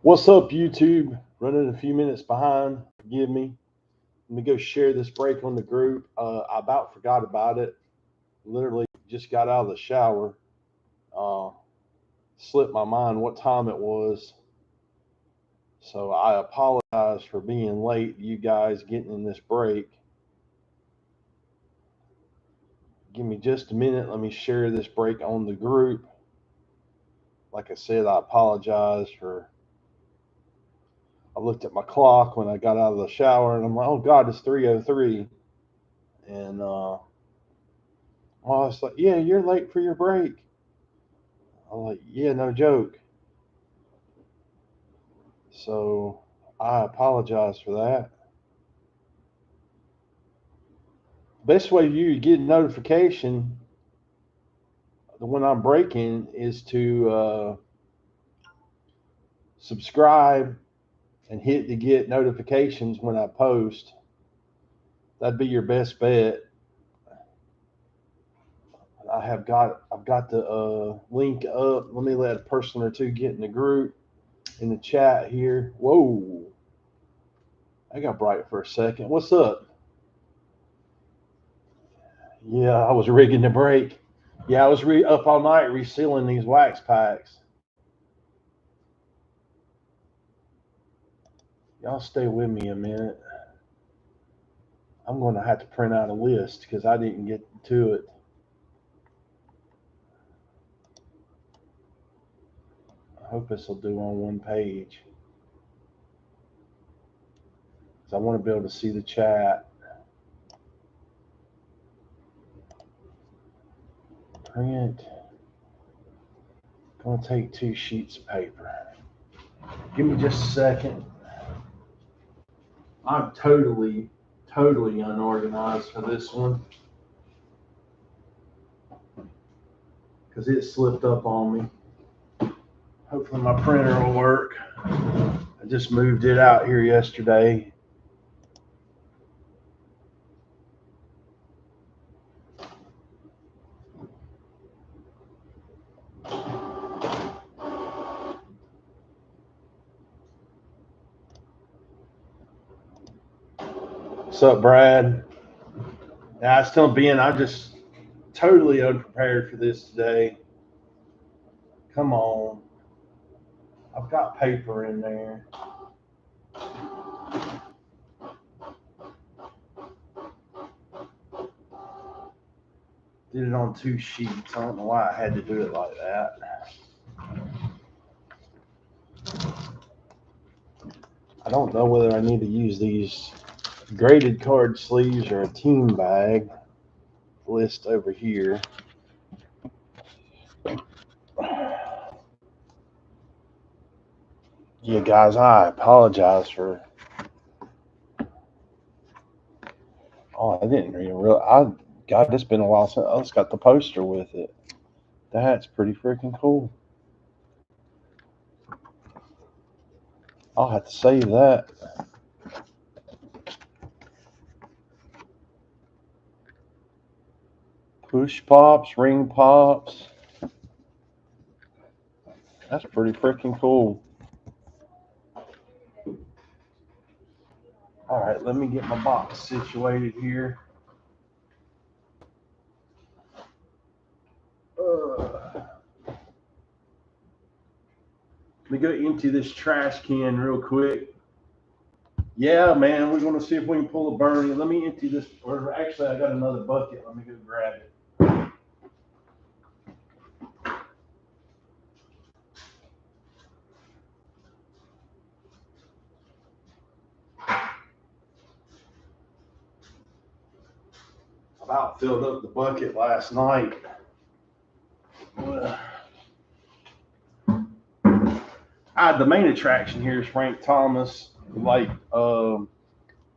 What's up, YouTube? Running a few minutes behind. Forgive me. Let me go share this break on the group. I about forgot about it. Literally just got out of the shower. Uh, Slipped my mind what time it was. So I apologize for being late. You guys getting in this break. Give me just a minute. Let me share this break on the group. Like I said, I apologize for. I looked at my clock when I got out of the shower, and I'm like, "Oh God, it's 3:03." And I was like, "Yeah, you're late for your break." I'm like, "Yeah, no joke." So I apologize for that. Best way you get notification when I'm breaking is to subscribe and hit to get notifications when I post. That'd be your best bet. I've got the link up. Let me let a person or two get in the group in the chat here. Whoa, I got bright for a second. What's up? Yeah, I was rigging the brake. Yeah, I was up all night resealing these wax packs. Y'all stay with me a minute. I'm going to have to print out a list because I didn't get to it. I hope this will do on one page because I want to be able to see the chat. Print. Going to take 2 sheets of paper. Give me just a second. I'm totally unorganized for this one because it slipped up on me. Hopefully my printer will work. I just moved it out here yesterday. What's up, Brad? Yeah, I was telling Ben, I'm just totally unprepared for this today. Come on. I've got paper in there. Did it on 2 sheets. I don't know why I had to do it like that. I don't know whether I need to use these graded card sleeves or a team bag. List over here. Yeah, guys, I apologize for. Oh, I didn't even realize. God, it's been a while since. Oh, it's got the poster with it. That's pretty freaking cool. I'll have to save that. Push pops, ring pops. That's pretty freaking cool. All right, let me get my box situated here. Let me go empty this trash can real quick. Yeah, man, we're going to see if we can pull a Bernie. Let me empty this. Or actually, I got another bucket. Let me go grab it. About filled up the bucket last night. The main attraction here is Frank Thomas. Like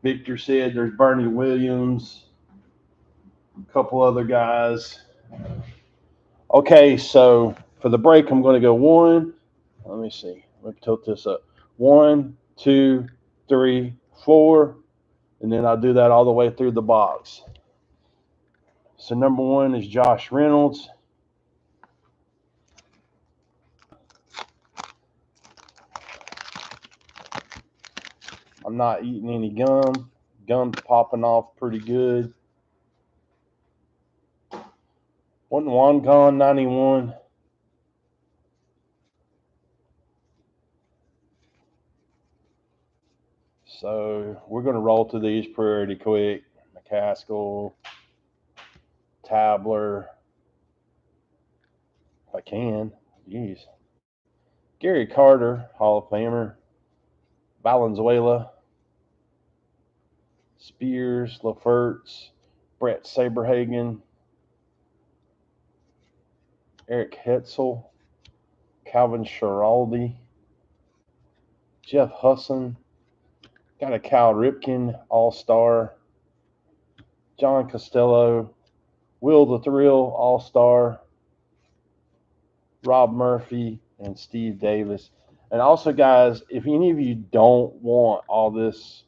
Victor said, there's Bernie Williams, a couple other guys. Okay, so for the break, I'm going to go 1. Let me see. Let me tilt this up. 1, 2, 3, 4, and then I'll do that all the way through the box. So number 1 is Josh Reynolds. I'm not eating any gum. Gum's popping off pretty good. Wasn't one gone 91. So we're going to roll through these pretty quick. McCaskill, Tabler, if I can. Jeez. Gary Carter, Hall of Famer. Valenzuela, Spears, Lafertz, Brett Saberhagen, Eric Hetzel, Calvin Schiraldi, Jeff Husson, got a Cal Ripken All-Star, John Costello, Will the Thrill All-Star, Rob Murphy, and Steve Davis. And also, guys, if any of you don't want all these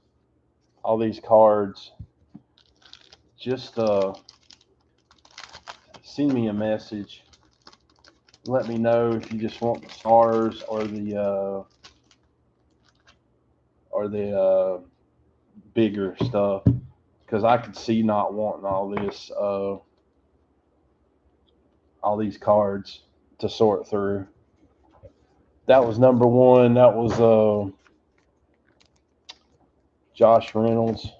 cards, just send me a message. Let me know if you just want the stars or the bigger stuff, because I could see not wanting all these cards to sort through. That was number one. That was Josh Reynolds.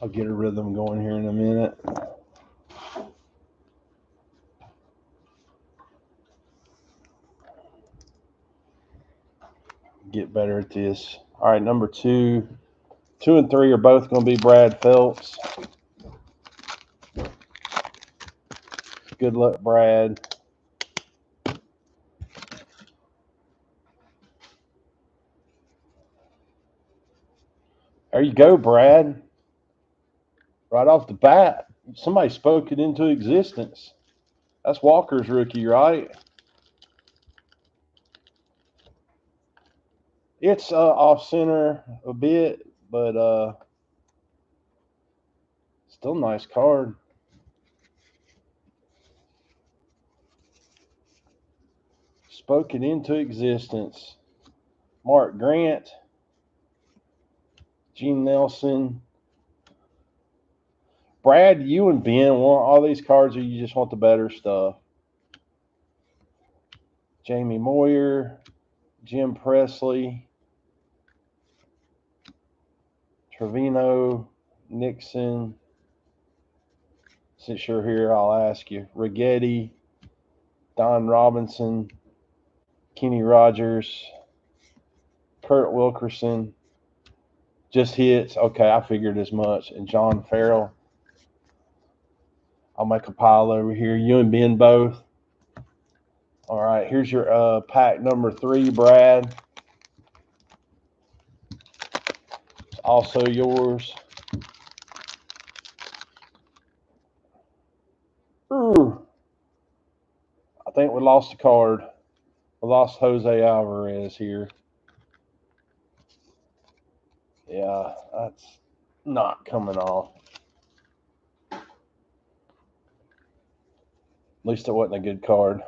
I'll get a rhythm going here in a minute. Get better at this. All right, number 2. 2 and 3 are both going to be Brad Phelps. Good luck, Brad. There you go, Brad. Right off the bat, somebody spoke it into existence. That's Walker's rookie, right? It's off center a bit, but still nice card. Spoke it into existence. Mark Grant, Gene Nelson. Brad, you and Ben want all these cards, or you just want the better stuff? Jamie Moyer, Jim Presley, Trevino, Nixon. Since you're here, I'll ask you. Rigetti, Don Robinson, Kenny Rogers, Kurt Wilkerson. Just hits. Okay, I figured as much. And John Farrell. I'll make a pile over here. You and Ben both. All right, here's your pack number 3, Brad. It's also yours. Ooh. I think we lost a card. We lost Jose Alvarez here. Yeah, that's not coming off. At least it wasn't a good card.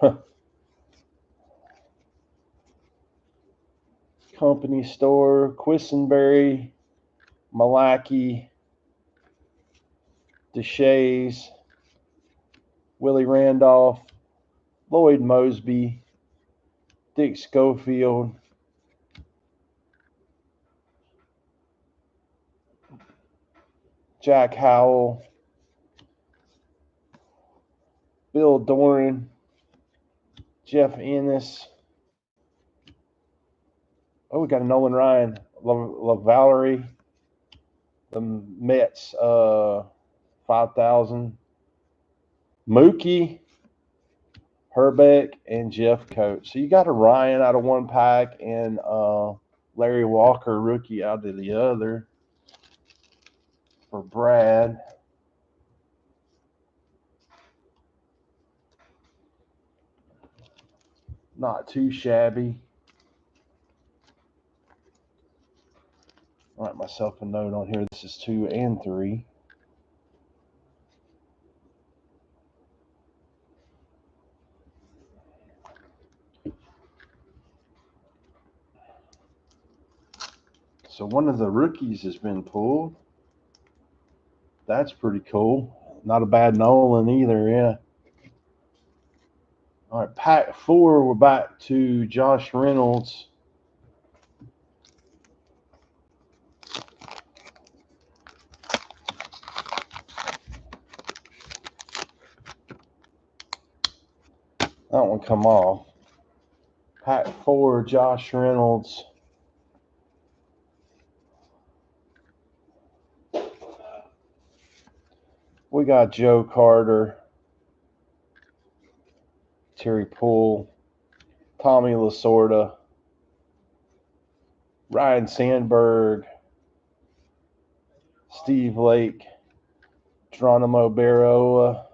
Company Store, Quisenberry, Malaki, Deshays, Willie Randolph, Lloyd Mosby, Dick Schofield, Jack Howell, Bill Doran, Jeff Ennis. Oh, we got a Nolan Ryan, LaVallery, the Mets, 5,000. Mookie, Herbeck, and Jeff Coates. So you got a Ryan out of one pack and Larry Walker, rookie, out of the other for Brad. Not too shabby. Write myself a note on here. This is 2 and 3. So one of the rookies has been pulled. That's pretty cool. Not a bad Nolan either, yeah. All right, pack 4, we're back to Josh Reynolds. That one come off. Pack 4, Josh Reynolds. We got Joe Carter, Terry Poole, Tommy Lasorda, Ryan Sandberg, Steve Lake, Geronimo Barroa,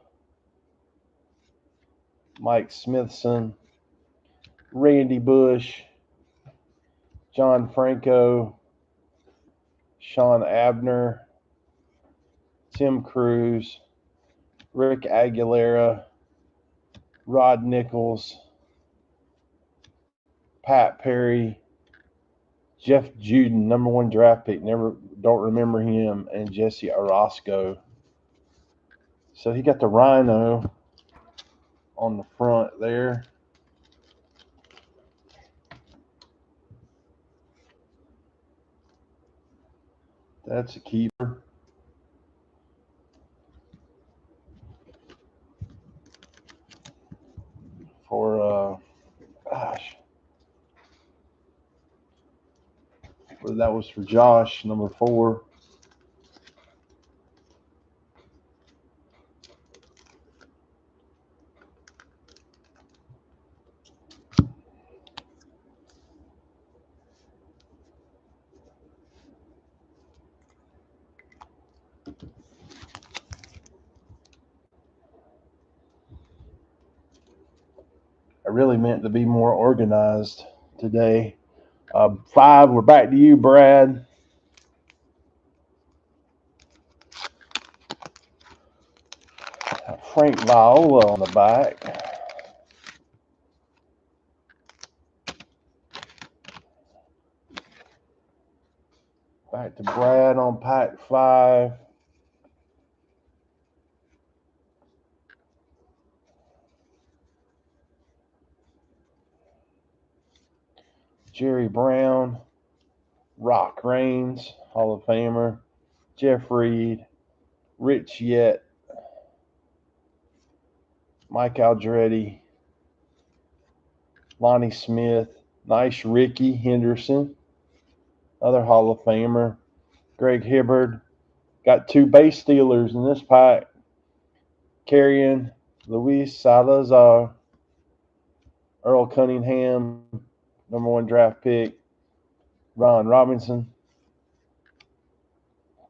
Mike Smithson, Randy Bush, John Franco, Sean Abner, Tim Cruz, Rick Aguilera, Rod Nichols, Pat Perry, Jeff Juden, number 1 draft pick, don't remember him, and Jesse Orosco. So he got the Rhino on the front there. That's a keeper. For that was for Josh, number 4. I really meant to be more organized today. 5, we're back to you, Brad. Frank Viola on the back. Back to Brad on pack 5. Jerry Brown, Rock Raines, Hall of Famer, Jeff Reed, Rich Yett, Mike Aldretti, Lonnie Smith, nice Ricky Henderson, other Hall of Famer, Greg Hibbard. Got 2 base stealers in this pack. Carrion, Luis Salazar, Earl Cunningham, number 1 draft pick, Ron Robinson,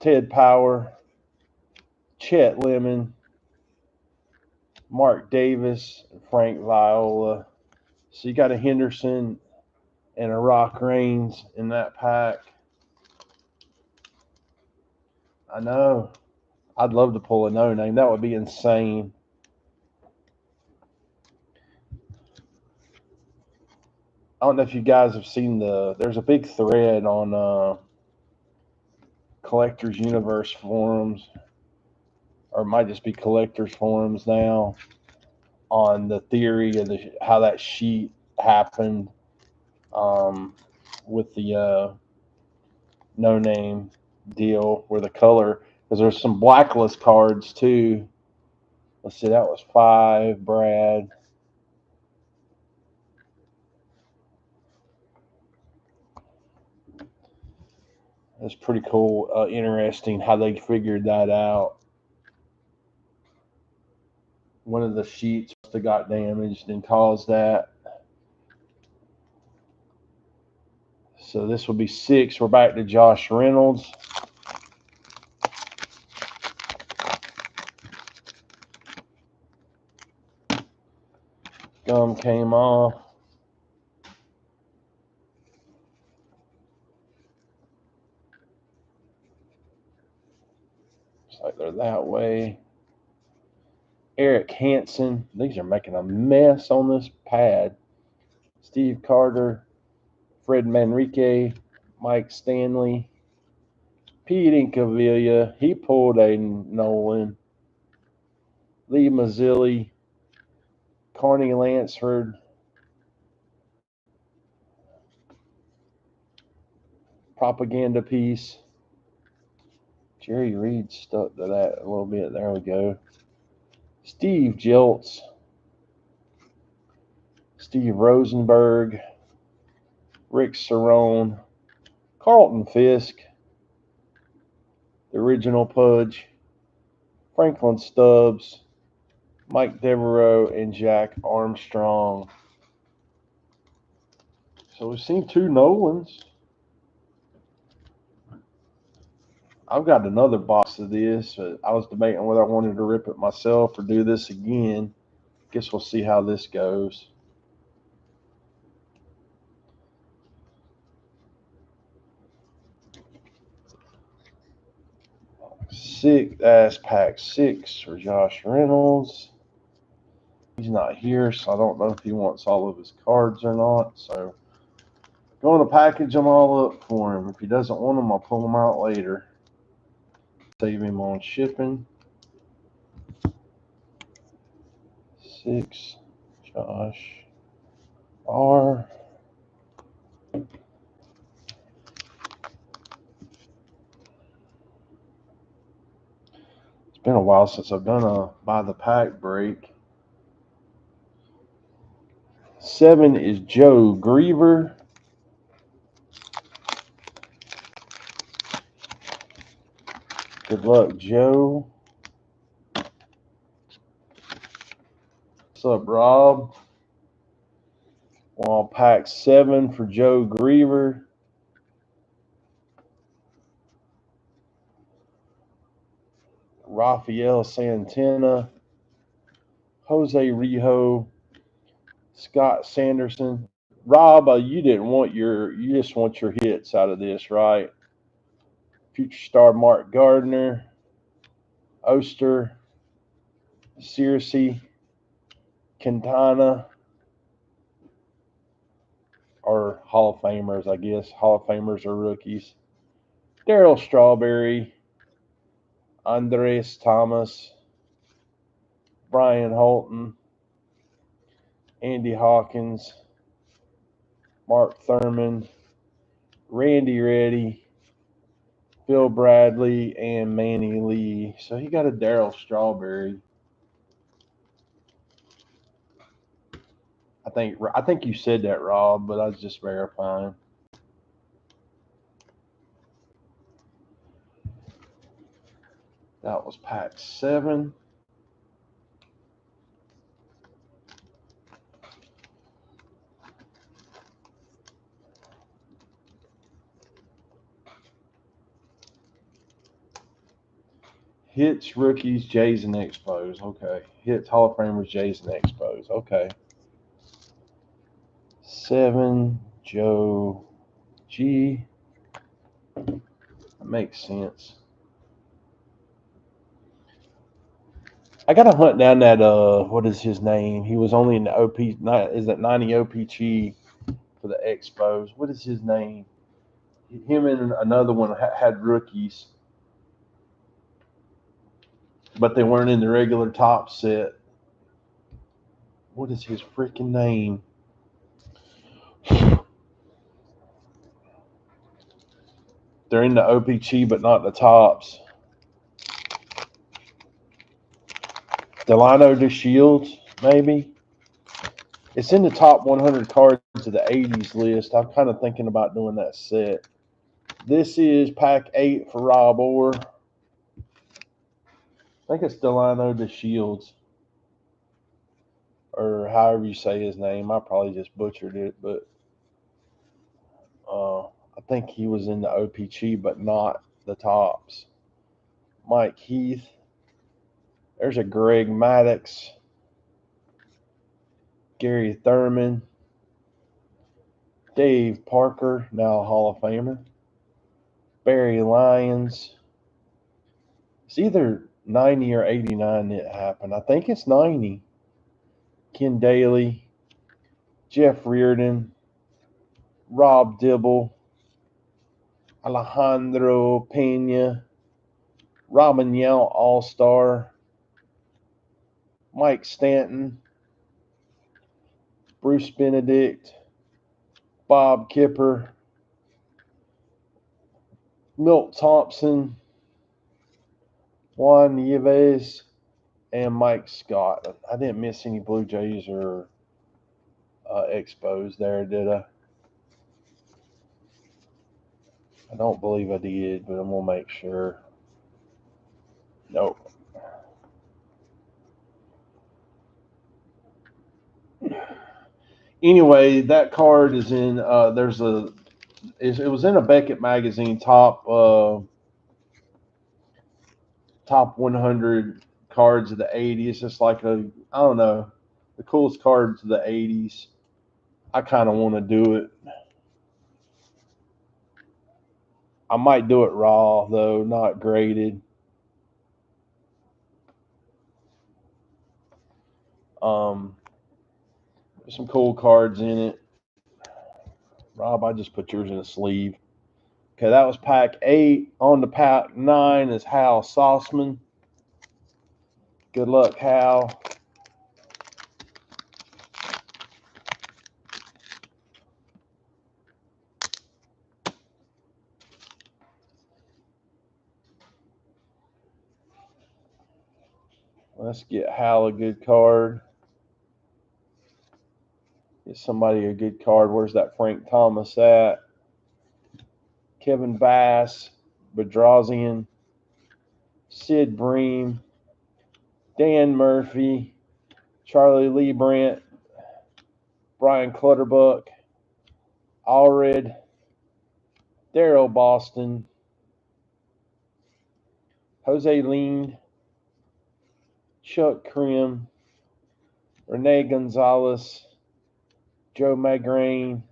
Ted Power, Chet Lemon, Mark Davis, and Frank Viola. So you got a Henderson and a Rock Raines in that pack. I know. I'd love to pull a no name. That would be insane. I don't know if you guys have seen there's a big thread on Collectors Universe forums, or it might just be Collectors forums now, on the theory of how that sheet happened with the no name deal where the color, because there's some blacklist cards too. Let's see, that was 5, Brad. That's pretty cool, interesting how they figured that out. One of the sheets must have got damaged and caused that. So this will be 6. We're back to Josh Reynolds. Gum came off. Looks like they're that way. Eric Hansen. These are making a mess on this pad. Steve Carter, Fred Manrique, Mike Stanley, Pete Incaviglia. He pulled a Nolan. Lee Mazzilli, Carney Lansford, propaganda piece. Jerry Reed stuck to that a little bit. There we go. Steve Jiltz, Steve Rosenberg, Rick Cerrone, Carlton Fisk, the original Pudge, Franklin Stubbs, Mike Devereaux, and Jack Armstrong. So we've seen 2 Nolans. I've got another box of this. I was debating whether I wanted to rip it myself or do this again. Guess we'll see how this goes. That's pack 6 for Josh Reynolds. He's not here, so I don't know if he wants all of his cards or not. So I'm going to package them all up for him. If he doesn't want them, I'll pull them out later. Save him on shipping. 6, Josh R. It's been a while since I've done a by the pack break. 7 is Joe Griever. Good luck, Joe. What's up, Rob? Well, pack 7 for Joe Griever. Rafael Santana, Jose Rijo, Scott Sanderson. Rob, you just want your hits out of this, right? Future star Mark Gardner, Oster, Searcy, Quintana, or Hall of Famers, I guess. Hall of Famers are rookies. Darryl Strawberry, Andres Thomas, Brian Holton, Andy Hawkins, Mark Thurman, Randy Reddy, Phil Bradley, and Manny Lee. So he got a Darryl Strawberry. I think you said that, Rob, but I was just verifying. That was pack 7. Hits, rookies, Jays, and Expos. Okay. Hits, Hall of Famers, Jays, and Expos. Okay. 7, Joe G. That makes sense. I gotta hunt down that what is his name? He was only in the OP. Is that 90 OPG for the Expos? What is his name? Him and another one had rookies, but they weren't in the regular top set. What is his freaking name? They're in the OPG, but not the tops. Delano DeShields, maybe. It's in the top 100 cards of the 80s list. I'm kind of thinking about doing that set. This is pack 8 for Rob Orr. I think it's Delano DeShields, or however you say his name. I probably just butchered it, but I think he was in the OPG, but not the tops. Mike Heath. There's a Greg Maddux. Gary Thurman. Dave Parker, now a Hall of Famer. Barry Lyons. It's either 90 or 89 that happened. I think it's 90. Ken Daly, Jeff Reardon, Rob Dibble, Alejandro Pena, Robin Yount, All-Star, Mike Stanton, Bruce Benedict, Bob Kipper, Milt Thompson, Juan Nieves, and Mike Scott. I didn't miss any Blue Jays or Expos there, did I? I don't believe I did, but I'm going to make sure. Nope. Anyway, that card is in. It was in a Beckett magazine top 100 cards of the '80s. It's like I don't know, the coolest cards of the '80s. I kind of want to do it. I might do it raw though, not graded. There's some cool cards in it. Rob, I just put yours in a sleeve. Okay, that was pack 8. On to pack 9 is Hal Sauceman. Good luck, Hal. Let's get Hal a good card. Get somebody a good card. Where's that Frank Thomas at? Kevin Bass, Bedrosian, Sid Bream, Dan Murphy, Charlie Lee Brandt, Brian Clutterbuck, Allred, Daryl Boston, Jose Lean, Chuck Krim, Rene Gonzalez, Joe Magrain,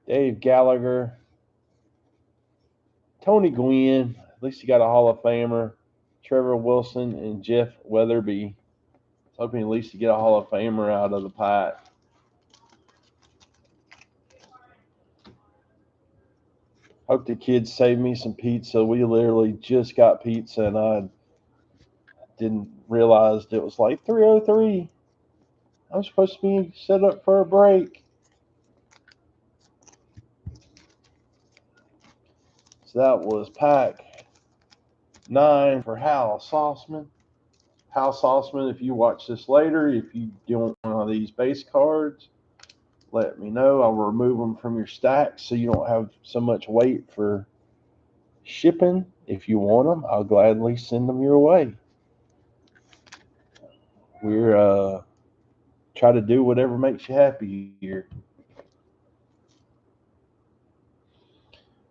Dave Gallagher, Tony Gwynn, at least he got a Hall of Famer, Trevor Wilson, and Jeff Weatherby. Hoping at least to get a Hall of Famer out of the pack. Hope the kids save me some pizza. We literally just got pizza and I didn't realize it was like 3:03. I'm supposed to be set up for a break. So that was pack 9 for Hal Sauceman. Hal Sauceman, if you watch this later, if you want one of these base cards, let me know. I'll remove them from your stack so you don't have so much weight for shipping. If you want them, I'll gladly send them your way. We're try to do whatever makes you happy here.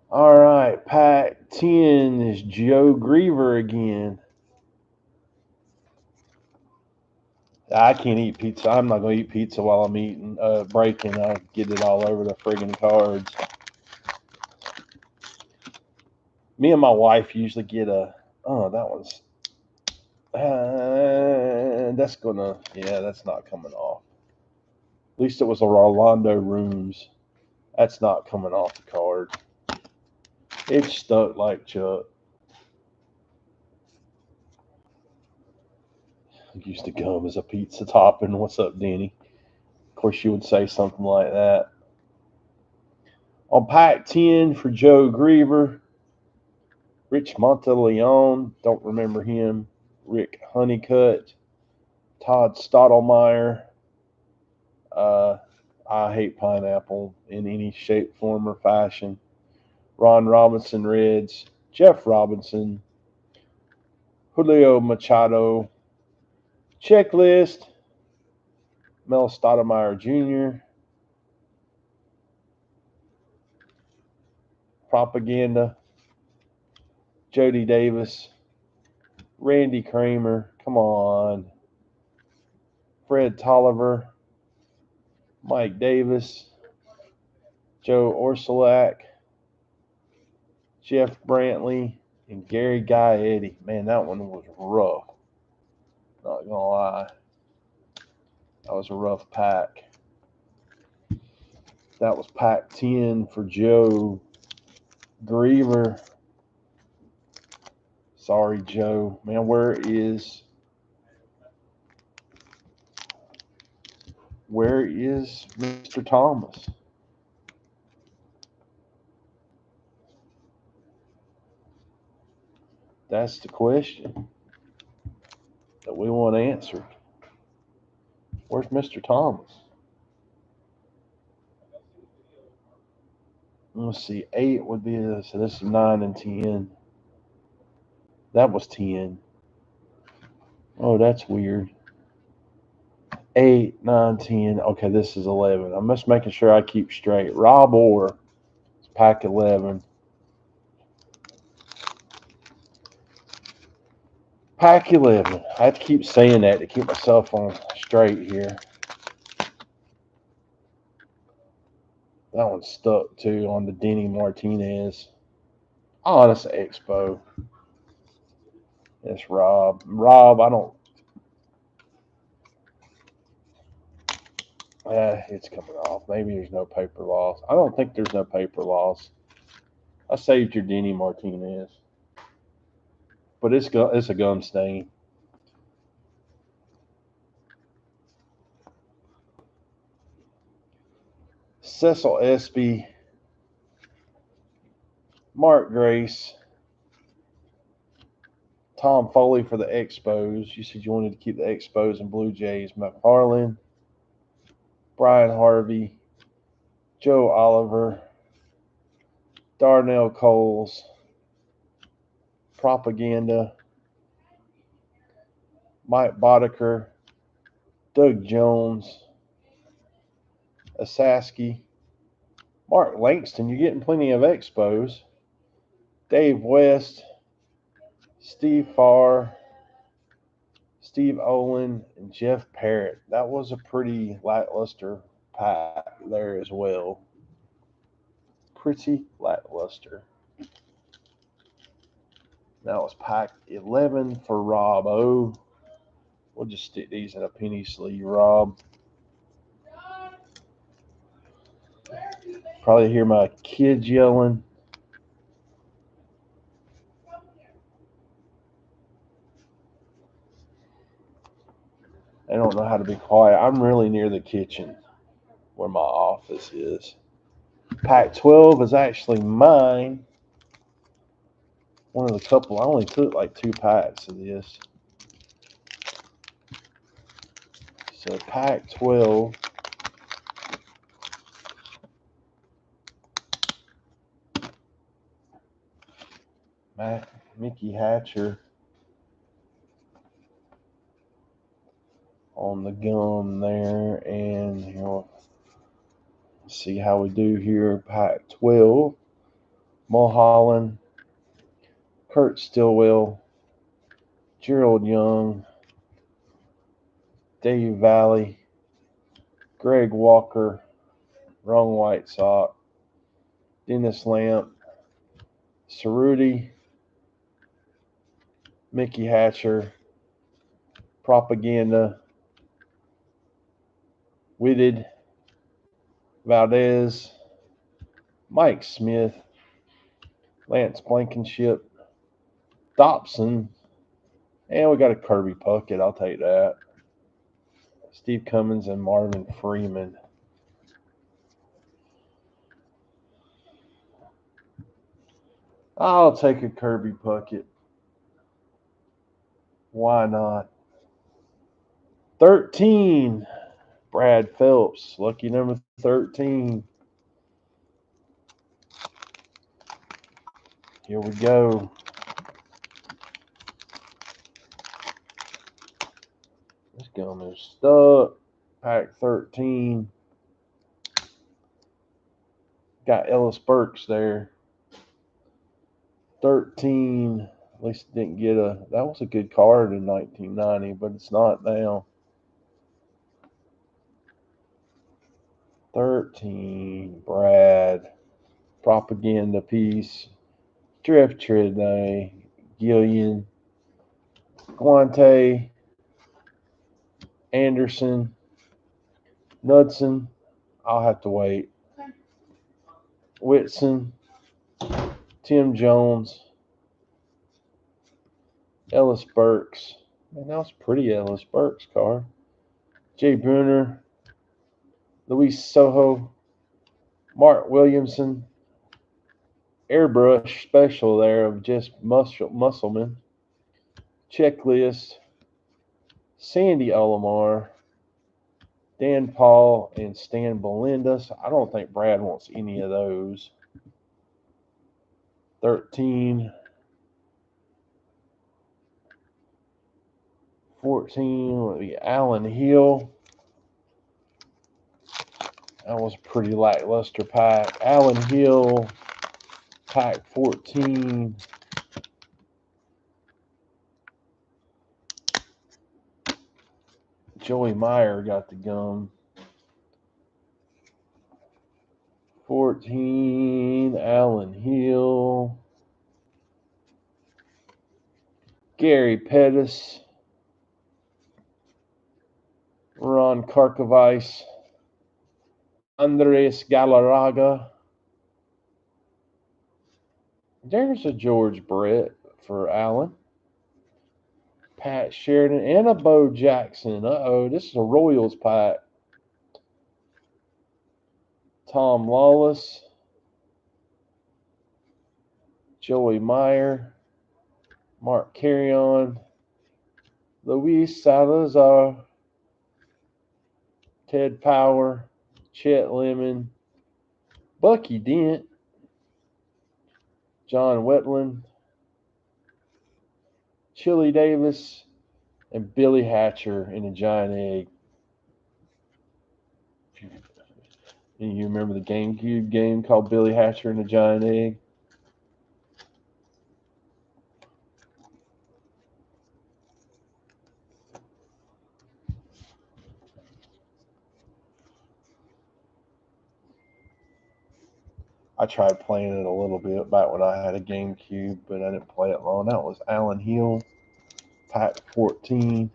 All right, pack 10 is Joe Griever again. I can't eat pizza. I'm not going to eat pizza while I'm eating, breaking. I get it all over the friggin' cards. Me and my wife usually get that one's, that's not coming off. At least it was a Rolando Rooms. That's not coming off the card. It's stuck like Chuck. I used to come as a pizza topping. What's up, Danny? Of course, you would say something like that. On pack 10 for Joe Griever, Rich Monteleone, don't remember him. Rick Honeycutt, Todd Stottlemyre. I hate pineapple in any shape, form, or fashion. Ron Robinson Reds, Jeff Robinson, Julio Machado, Checklist, Mel Stottlemyre Jr., Propaganda, Jody Davis, Randy Kramer, come on, Fred Tolliver, Mike Davis, Joe Orsulak, Jeff Brantley, And Gary Gaetti. Man, that one was rough. Not going to lie. That was a rough pack. That was pack 10 for Joe Griever. Sorry, Joe. Man, where is Mr. Thomas? That's the question that we want answered. Where's Mr. Thomas? Let's see. 8 would be this. So this is 9 and 10. That was 10. Oh, that's weird. 8, 9, 10. Okay, this is 11. I'm just making sure I keep straight. Rob Orr is pack 11. Pack 11. I have to keep saying that to keep myself on straight here. That one's stuck too on the Denny Martinez. Oh, that's an Expo. It's Rob. Rob, I don't. It's coming off. Maybe there's no paper loss. I don't think there's no paper loss. I saved your Denny Martinez, but it's a gum stain. Cecil Espy, Mark Grace, Tom Foley for the Expos. You said you wanted to keep the Expos and Blue Jays. McFarland, Brian Harvey, Joe Oliver, Darnell Coles, Propaganda, Mike Boddicker, Doug Jones, Asaski, Mark Langston. You're getting plenty of Expos. Dave West, Steve Farr, Steve Olin, and Jeff Parrott. That was a pretty lackluster pack there as well. Pretty lackluster. That was pack 11 for Rob O. We'll just stick these in a penny sleeve, Rob. Probably hear my kids yelling. They don't know how to be quiet. I'm really near the kitchen where my office is. Pack 12 is actually mine. One of the couple. I only took like 2 packs of this. So pack 12. Mickey Hatcher on the gum there. And you know, see how we do here. Pack 12. Mulholland, Kurt Stillwell, Gerald Young, Dave Valley, Greg Walker, Wrong White Sox, Dennis Lamp, Cerruti, Mickey Hatcher, Propaganda, Whitted, Valdez, Mike Smith, Lance Blankenship, Dobson, and we got a Kirby Puckett. I'll take that. Steve Cummins and Marvin Freeman. I'll take a Kirby Puckett. Why not? 13. Brad Phelps, lucky number 13. Here we go. This gum is stuck. Pack 13. Got Ellis Burks there. 13. At least didn't get that was a good card in 1990, but it's not now. 13. Brad. Propaganda piece. Drift Trinay, Gillian, Guante, Anderson, Knudsen. I'll have to wait. Whitson, Tim Jones, Ellis Burks. Man, that was pretty Ellis Burks car. Jay Bruner, Luis Soho, Mark Williamson, airbrush special there of just Musselman. Checklist, Sandy Olimar, Dan Paul, and Stan Belinda. I don't think Brad wants any of those. 13, 14 would be Alan Hill. That was a pretty lackluster pack. Alan Hill, pack 14. Joey Meyer got the gum. 14, Alan Hill. Gary Pettis. Ron Karkovice. Andres Galarraga. There's a George Brett for Allen. Pat Sheridan and a Bo Jackson. Uh-oh, this is a Royals pack. Tom Lawless. Joey Meyer. Mark Carrion. Luis Salazar. Ted Power. Chet Lemon. Bucky Dent. John Wetland. Chili Davis. And Billy Hatcher in a giant egg. And you remember the GameCube game called Billy Hatcher and a Giant Egg? I tried playing it a little bit back when I had a GameCube, but I didn't play it long. That was Alan Hill, pack 14.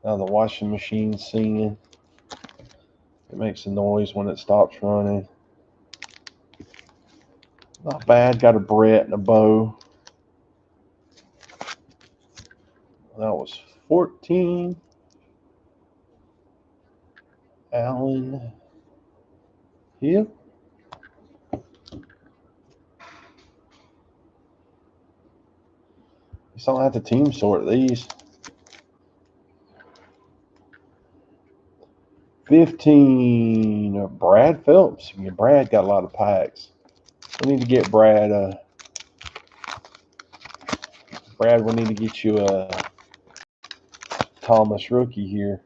Now the washing machine's singing. It makes a noise when it stops running. Not bad. Got a Brett and a Bo. That was 14. Alan Hill. You don't have to team sort these. 15. Brad Phelps. Brad got a lot of packs. We need to get Brad. Brad, we need to get you a Thomas rookie here.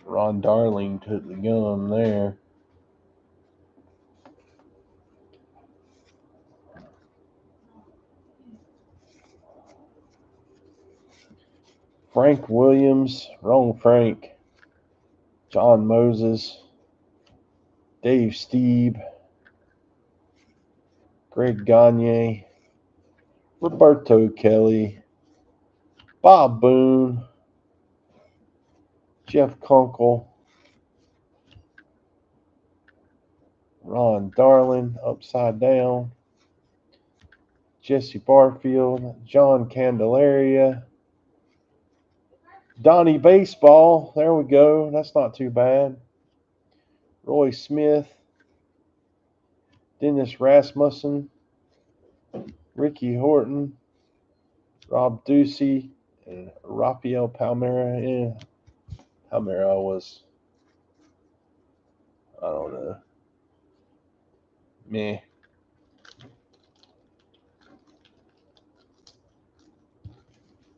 Ron Darling took the gum there. Frank Williams, wrong Frank. John Moses, Dave Steeb, Greg Gagne, Roberto Kelly, Bob Boone, Jeff Kunkel, Ron Darling, upside down, Jesse Barfield, John Candelaria, Donnie Baseball, there we go, that's not too bad. Roy Smith, Dennis Rasmussen, Ricky Horton, Rob Ducey, and Rafael Palmeira. Yeah, Palmeira was, I don't know, meh.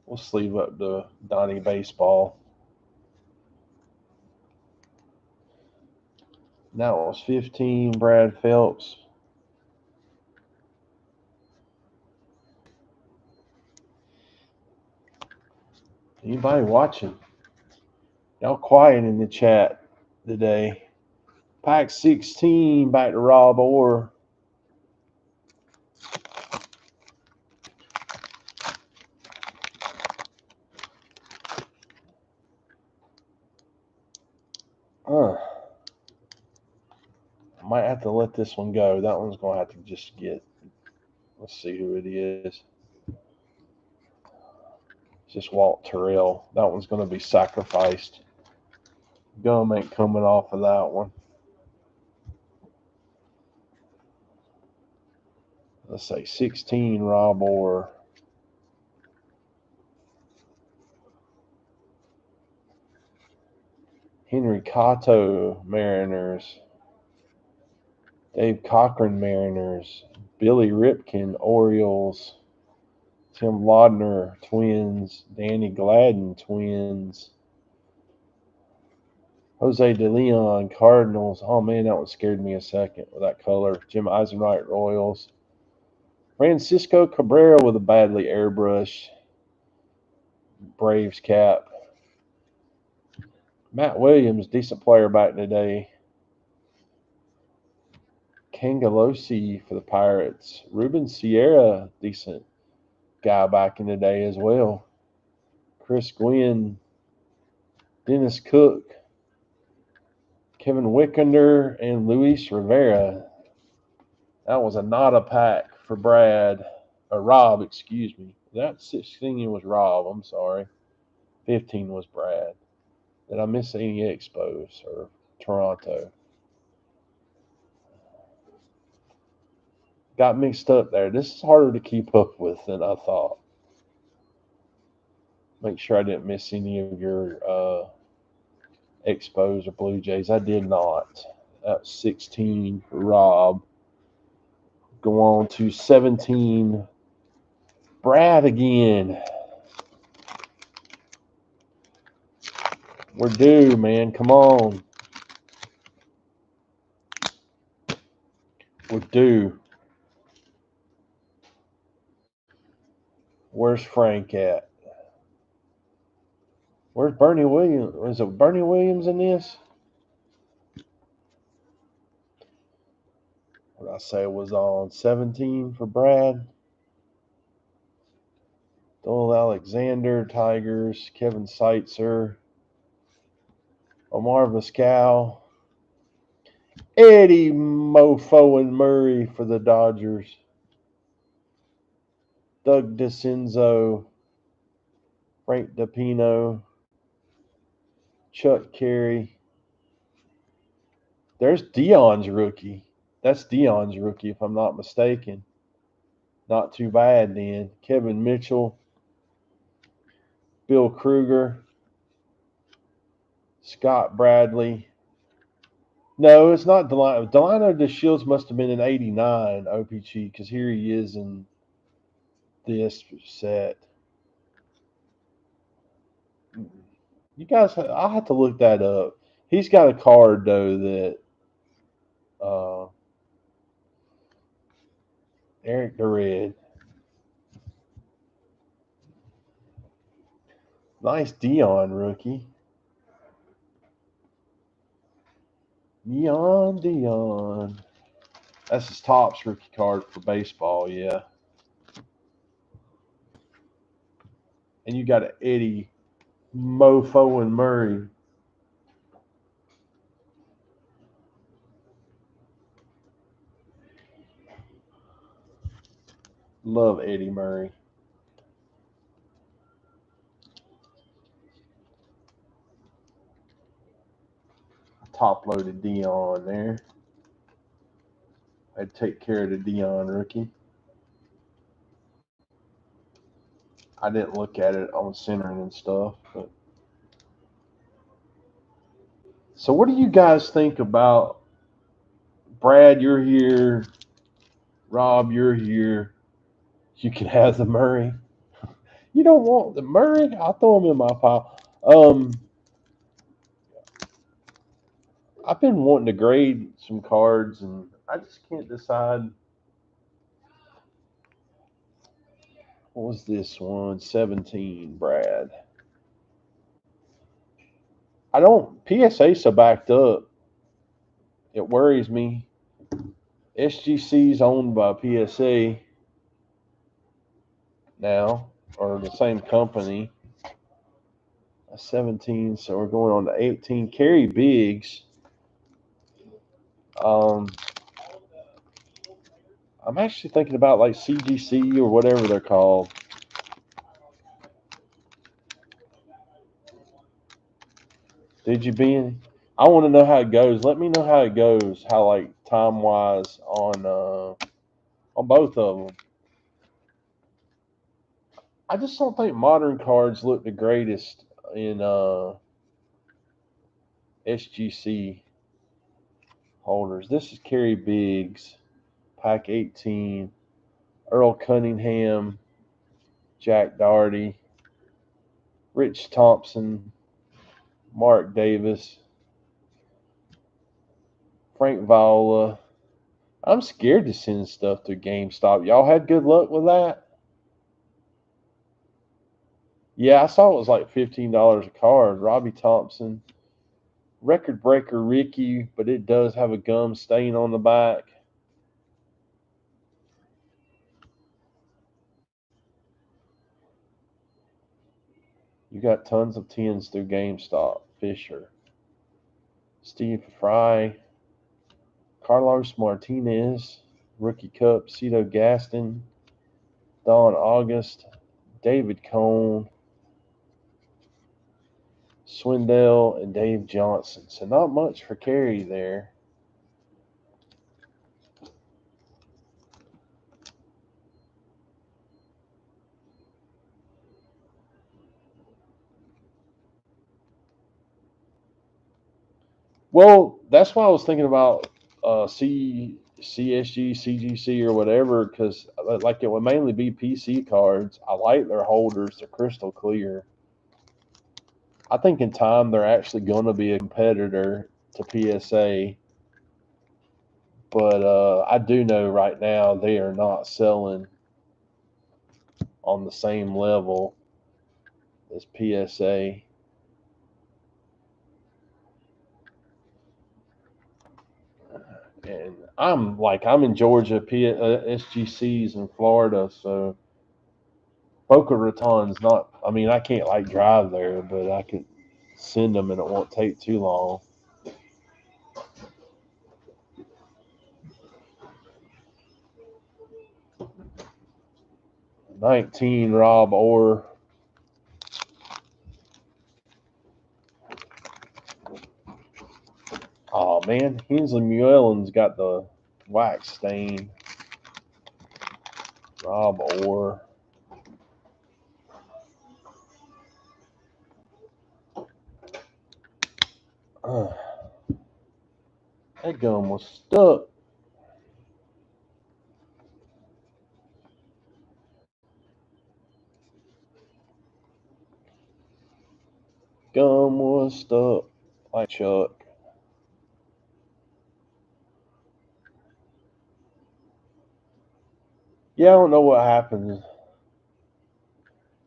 We'll sleeve up the Donnie Baseball. That was 15, Brad Phelps. Anybody watching? Y'all quiet in the chat today. Pack 16 back to Rob Orr. I might have to let this one go. That one's going to have to just get. Let's see who it is. It's just Walt Terrell. That one's going to be sacrificed. Gum ain't coming off of that one. Let's say 16 Rob Orr. Henry Cotto, Mariners. Dave Cochran, Mariners. Billy Ripken, Orioles. Tim Laudner, Twins. Danny Gladden, Twins. Jose De Leon, Cardinals. Oh, man, that one scared me a second with that color. Jim Eisenreich, Royals. Francisco Cabrera with a badly airbrushed Braves cap. Matt Williams, decent player back in the day. Kangalosi for the Pirates. Ruben Sierra, decent guy back in the day as well. Chris Gwynn. Dennis Cook. Kevin Wickender and Luis Rivera. That was not a pack for Rob, excuse me. That 16 was Rob, I'm sorry. 15 was Brad. Did I miss any Expos or Toronto? Got mixed up there. This is harder to keep up with than I thought. Make sure I didn't miss any of your Expos or Blue Jays. I did not. That's 16 for Rob. Go on to 17. Brad again. We're due, man. Come on. We're due. Where's Frank at? Where's Bernie Williams? Is it Bernie Williams in this? What did I say it was on? 17 for Brad. Doyle Alexander, Tigers. Kevin Seitzer. Omar Vizquel. Eddie Mofo and Murray for the Dodgers. Doug DeCenzo. Frank DePino. Chuck Carey. There's Dion's rookie. That's Dion's rookie, if I'm not mistaken. Not too bad then. Kevin Mitchell. Bill Kruger. Scott Bradley. No, it's not Delano. Delano DeShields must have been in 89 OPG because here he is in this set. You guys, I'll have to look that up. He's got a card, though, that Eric the Red. Nice Dion rookie. Dion. That's his Topps rookie card for baseball, yeah. And you got an Eddie Mofo and Murray. Love Eddie Murray. Top loaded Dion there. I'd take care of the Dion rookie. I didn't look at it on centering and stuff. But. So what do you guys think about Brad, you're here. Rob, you're here. You can have the Murray. You don't want the Murray? I'll throw him in my pile. I've been wanting to grade some cards, and I just can't decide. What was this one? 17, Brad. I don't. PSA so backed up. It worries me. SGC is owned by PSA now, or the same company. 17, so we're going on to 18. Kerry Biggs. I'm actually thinking about like CGC or whatever they're called. Did you be in? I want to know how it goes. Let me know how it goes. How like time wise on both of them. I just don't think modern cards look the greatest in SGC holders. This is Kerry Biggs, pack 18, Earl Cunningham, Jack Doherty, Rich Thompson, Mark Davis, Frank Viola. I'm scared to send stuff to GameStop. Y'all had good luck with that? Yeah, I saw it was like $15 a card. Robbie Thompson, record breaker Ricky, but it does have a gum stain on the back. You got tons of 10s through GameStop. Fisher, Steve Fry, Carlos Martinez, Rookie Cup, Cito Gaston, Don August, David Cone, Swindell, and Dave Johnson. So not much for Kerry there. Well, that's why I was thinking about CSG, CGC, or whatever, because like it would mainly be PC cards. I like their holders; they're crystal clear. I think in time they're actually going to be a competitor to PSA, but I do know right now they are not selling on the same level as PSA. And I'm in Georgia, SGC's in Florida, so Boca Raton's not. I mean, I can't like drive there, but I could send them, and it won't take too long. 19, Rob Orr. Oh man, Hensley Muellen's got the wax stain. Rob Orr. That gum was stuck. Gum was stuck like Chuck. Yeah, I don't know what happened.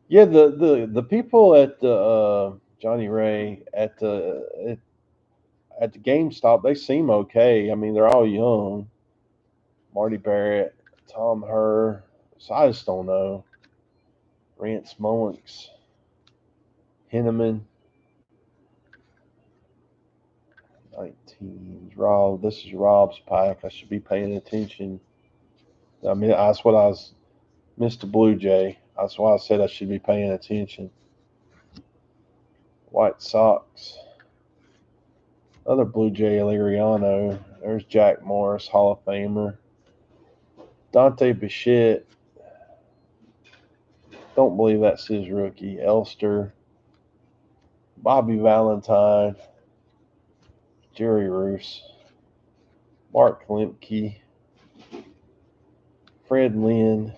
Yeah, the people at the Johnny Ray at the GameStop, they seem okay. I mean, they're all young. Marty Barrett, Tom Herr. So I just don't know. Rance Mullins, Henneman, 19. Rob, this is Rob's pack. I should be paying attention. I mean, that's what I was, Mr. Blue Jay. That's why I said I should be paying attention. White Sox. Other Blue Jay Liriano. There's Jack Morris, Hall of Famer. Dante Bichette. Don't believe that's his rookie. Elster. Bobby Valentine. Jerry Roos. Mark Lemke. Fred Lynn.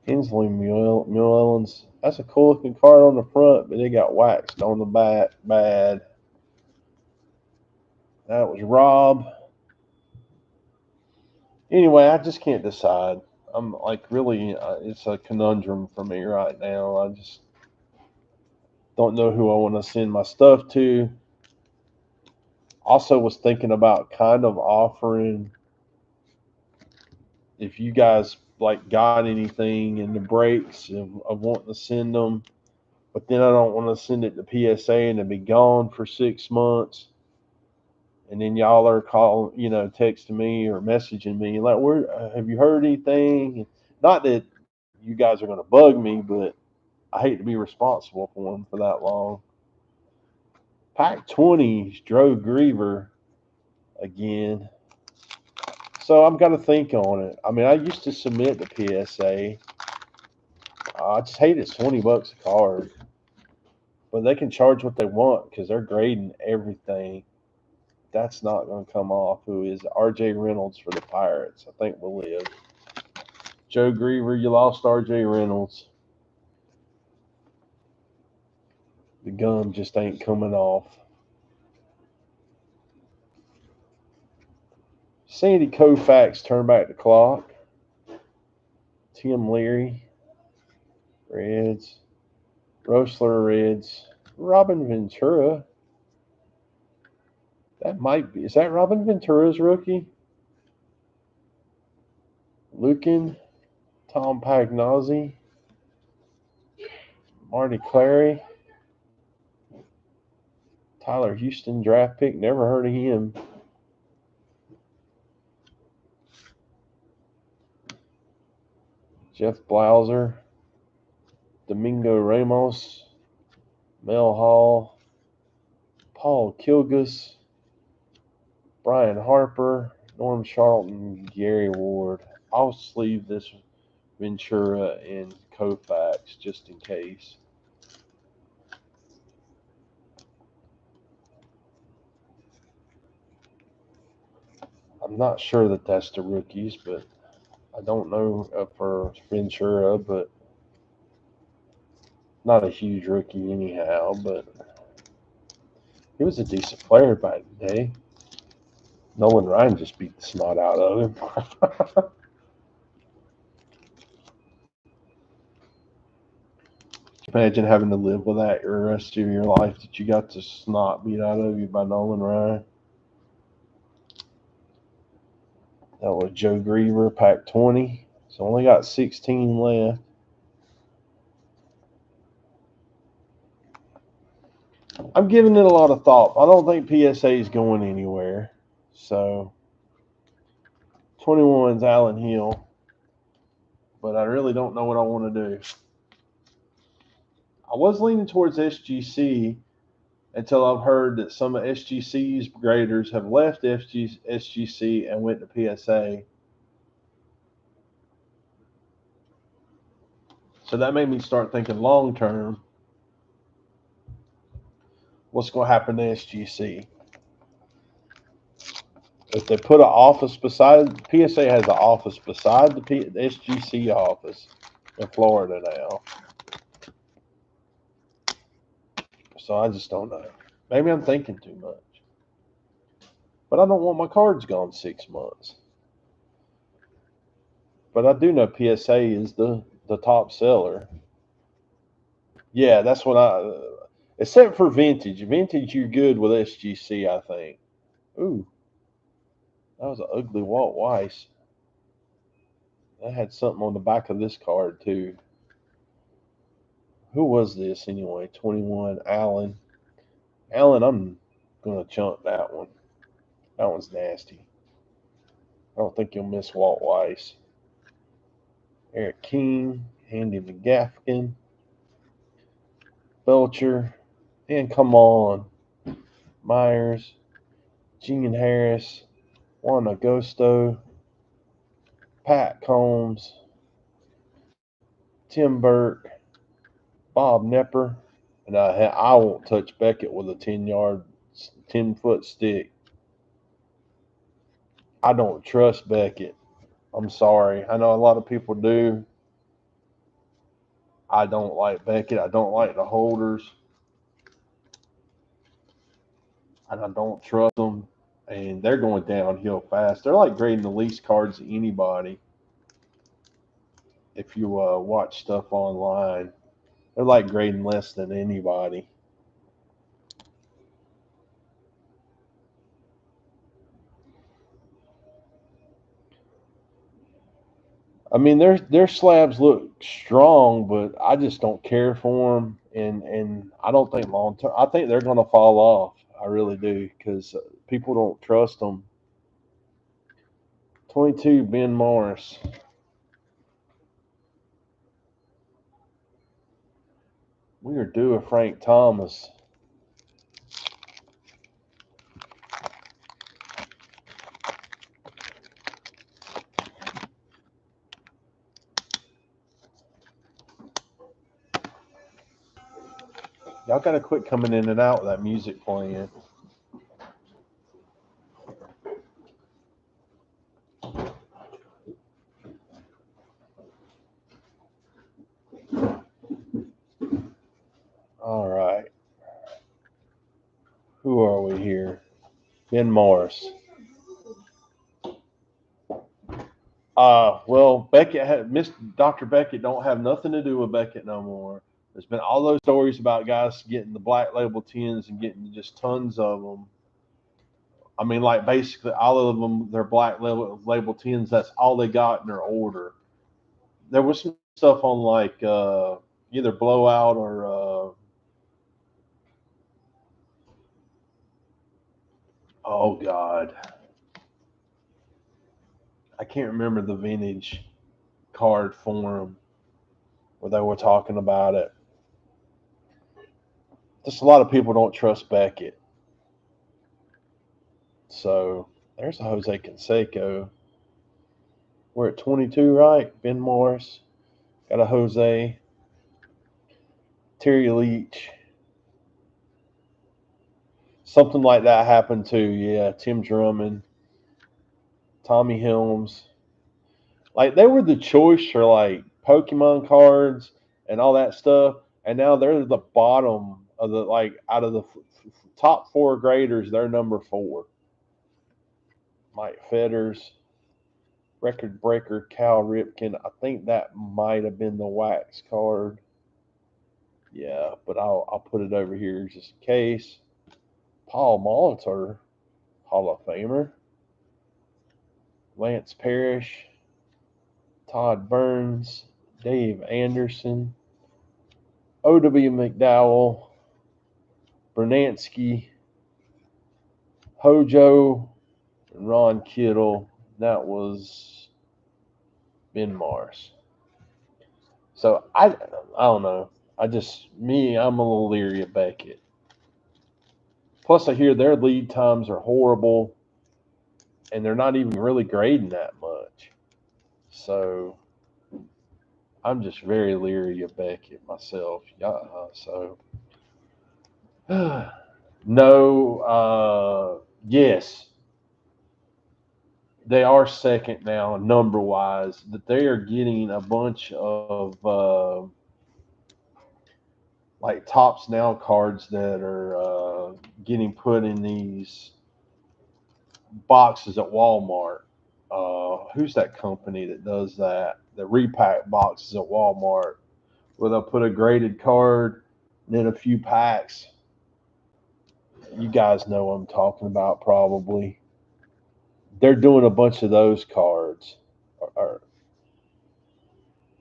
Hensley Mullins. That's a cool looking card on the front, but it got waxed on the back bad. That was Rob. Anyway, I just can't decide. I'm like really, it's a conundrum for me right now. Don't know who I want to send my stuff to. Also was thinking about kind of offering, if you guys like got anything in the breaks of wanting to send them, but then I don't want to send it to PSA and it be gone for 6 months. And then y'all are calling, texting me or messaging me like, "Where have you heard anything?" Not that you guys are going to bug me, but I hate to be responsible for them for that long. Pack 20's Joe Griever again. So I'm got to think on it. I mean, I used to submit to PSA. I just hate it's $20 a card, but they can charge what they want because they're grading everything. That's not going to come off. Who is R.J. Reynolds for the Pirates? I think will live. Joe Griever, you lost R.J. Reynolds. The gum just ain't coming off. Sandy Koufax turned back the clock. Tim Leary, Reds. Roessler, Reds. Robin Ventura. That might be. Is that Robin Ventura's rookie? Lukin, Tom Pagnozzi, Marty Clary, Tyler Houston draft pick. Never heard of him. Jeff Blauser, Domingo Ramos, Mel Hall, Paul Kilgus, Brian Harper, Norm Charlton, Gary Ward. I'll sleeve this Ventura and Koufax just in case. I'm not sure that that's the rookies, but I don't know for Ventura, but not a huge rookie anyhow. But he was a decent player back in the day. Nolan Ryan just beat the snot out of him. Imagine having to live with that the rest of your life, that you got the snot beat out of you by Nolan Ryan. That was Joe Griever, pack 20. So only got 16 left. I'm giving it a lot of thought. I don't think PSA is going anywhere. So 21's Allen Hill. But I really don't know what I want to do. I was leaning towards SGC until I've heard that some of SGC's graders have left SGC and went to PSA. So that made me start thinking long term, what's going to happen to SGC? If they put an office beside, PSA has an office beside the SGC office in Florida now. So I just don't know. Maybe I'm thinking too much. But I don't want my cards gone 6 months. But I do know PSA is the top seller. Yeah, that's what except for vintage. Vintage, you're good with SGC, I think. Ooh, that was an ugly Walt Weiss. That had something on the back of this card, too. Who was this anyway? 21, Allen. Allen, I'm going to chunk that one. That one's nasty. I don't think you'll miss Walt Weiss. Eric King, Andy McGafkin, Belcher, and come on, Myers, Gene Harris, Juan Agosto, Pat Combs, Tim Burke, Bob Nepper, and I won't touch Beckett with a 10-foot stick. I don't trust Beckett. I'm sorry. I know a lot of people do. I don't like Beckett. I don't like the holders. And I don't trust them. And they're going downhill fast. They're like grading the least cards to anybody if you watch stuff online. They're like grading less than anybody. I mean, their slabs look strong, but I just don't care for them, and I don't think long term. I think they're going to fall off. I really do because people don't trust them. 22 Ben Morris. We are due a Frank Thomas. Y'all got to quit coming in and out with that music playing. All right. Who are we here? Ben Morris. Well, Beckett had Miss Dr. Beckett don't have nothing to do with Beckett no more. There's been all those stories about guys getting the black label tins and getting just tons of them. I mean, like basically all of them, they're black label tins. That's all they got in their order. There was some stuff on like either Blowout or oh god, I can't remember the vintage card forum where they were talking about it. Just a lot of people don't trust Beckett. So there's a Jose Canseco. We're at 22, right? Ben Morris. Got a Jose. Terry Leach. Something like that happened too. Yeah. Tim Drummond. Tommy Helms. Like they were the choice for like Pokemon cards and all that stuff. And now they're the bottom of the, like, out of the top four graders, they're number 4. Mike Fetters. Record breaker Cal Ripken. I think that might have been the wax card. Yeah, but I'll put it over here just in case. Paul Molitor, Hall of Famer. Lance Parrish, Todd Burns, Dave Anderson, O.W. McDowell, Bernansky, Hojo, and Ron Kittle. That was Ben Morris. So I don't know. I'm a little leery of Beckett. Plus, I hear their lead times are horrible, and they're not even really grading that much. So I'm just very leery of Beckett myself. Yeah, so no, yes, they are second now number wise. That they are getting a bunch of like Tops Now cards that are getting put in these boxes at Walmart. Who's that company that does that? The repack boxes at Walmart, where they'll put a graded card and then a few packs. You guys know what I'm talking about, probably. They're doing a bunch of those cards,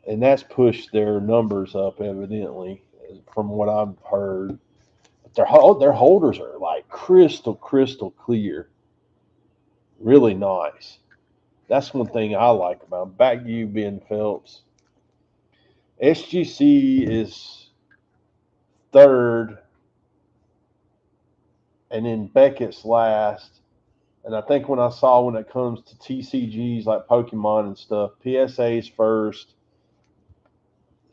and that's pushed their numbers up, evidently, from what I've heard. Their holders are like crystal clear, really nice. That's one thing I like about them. Back to you, Ben Phelps. SGC is third, and then Beckett's last. And I think when it comes to TCGs like Pokemon and stuff, PSA's first,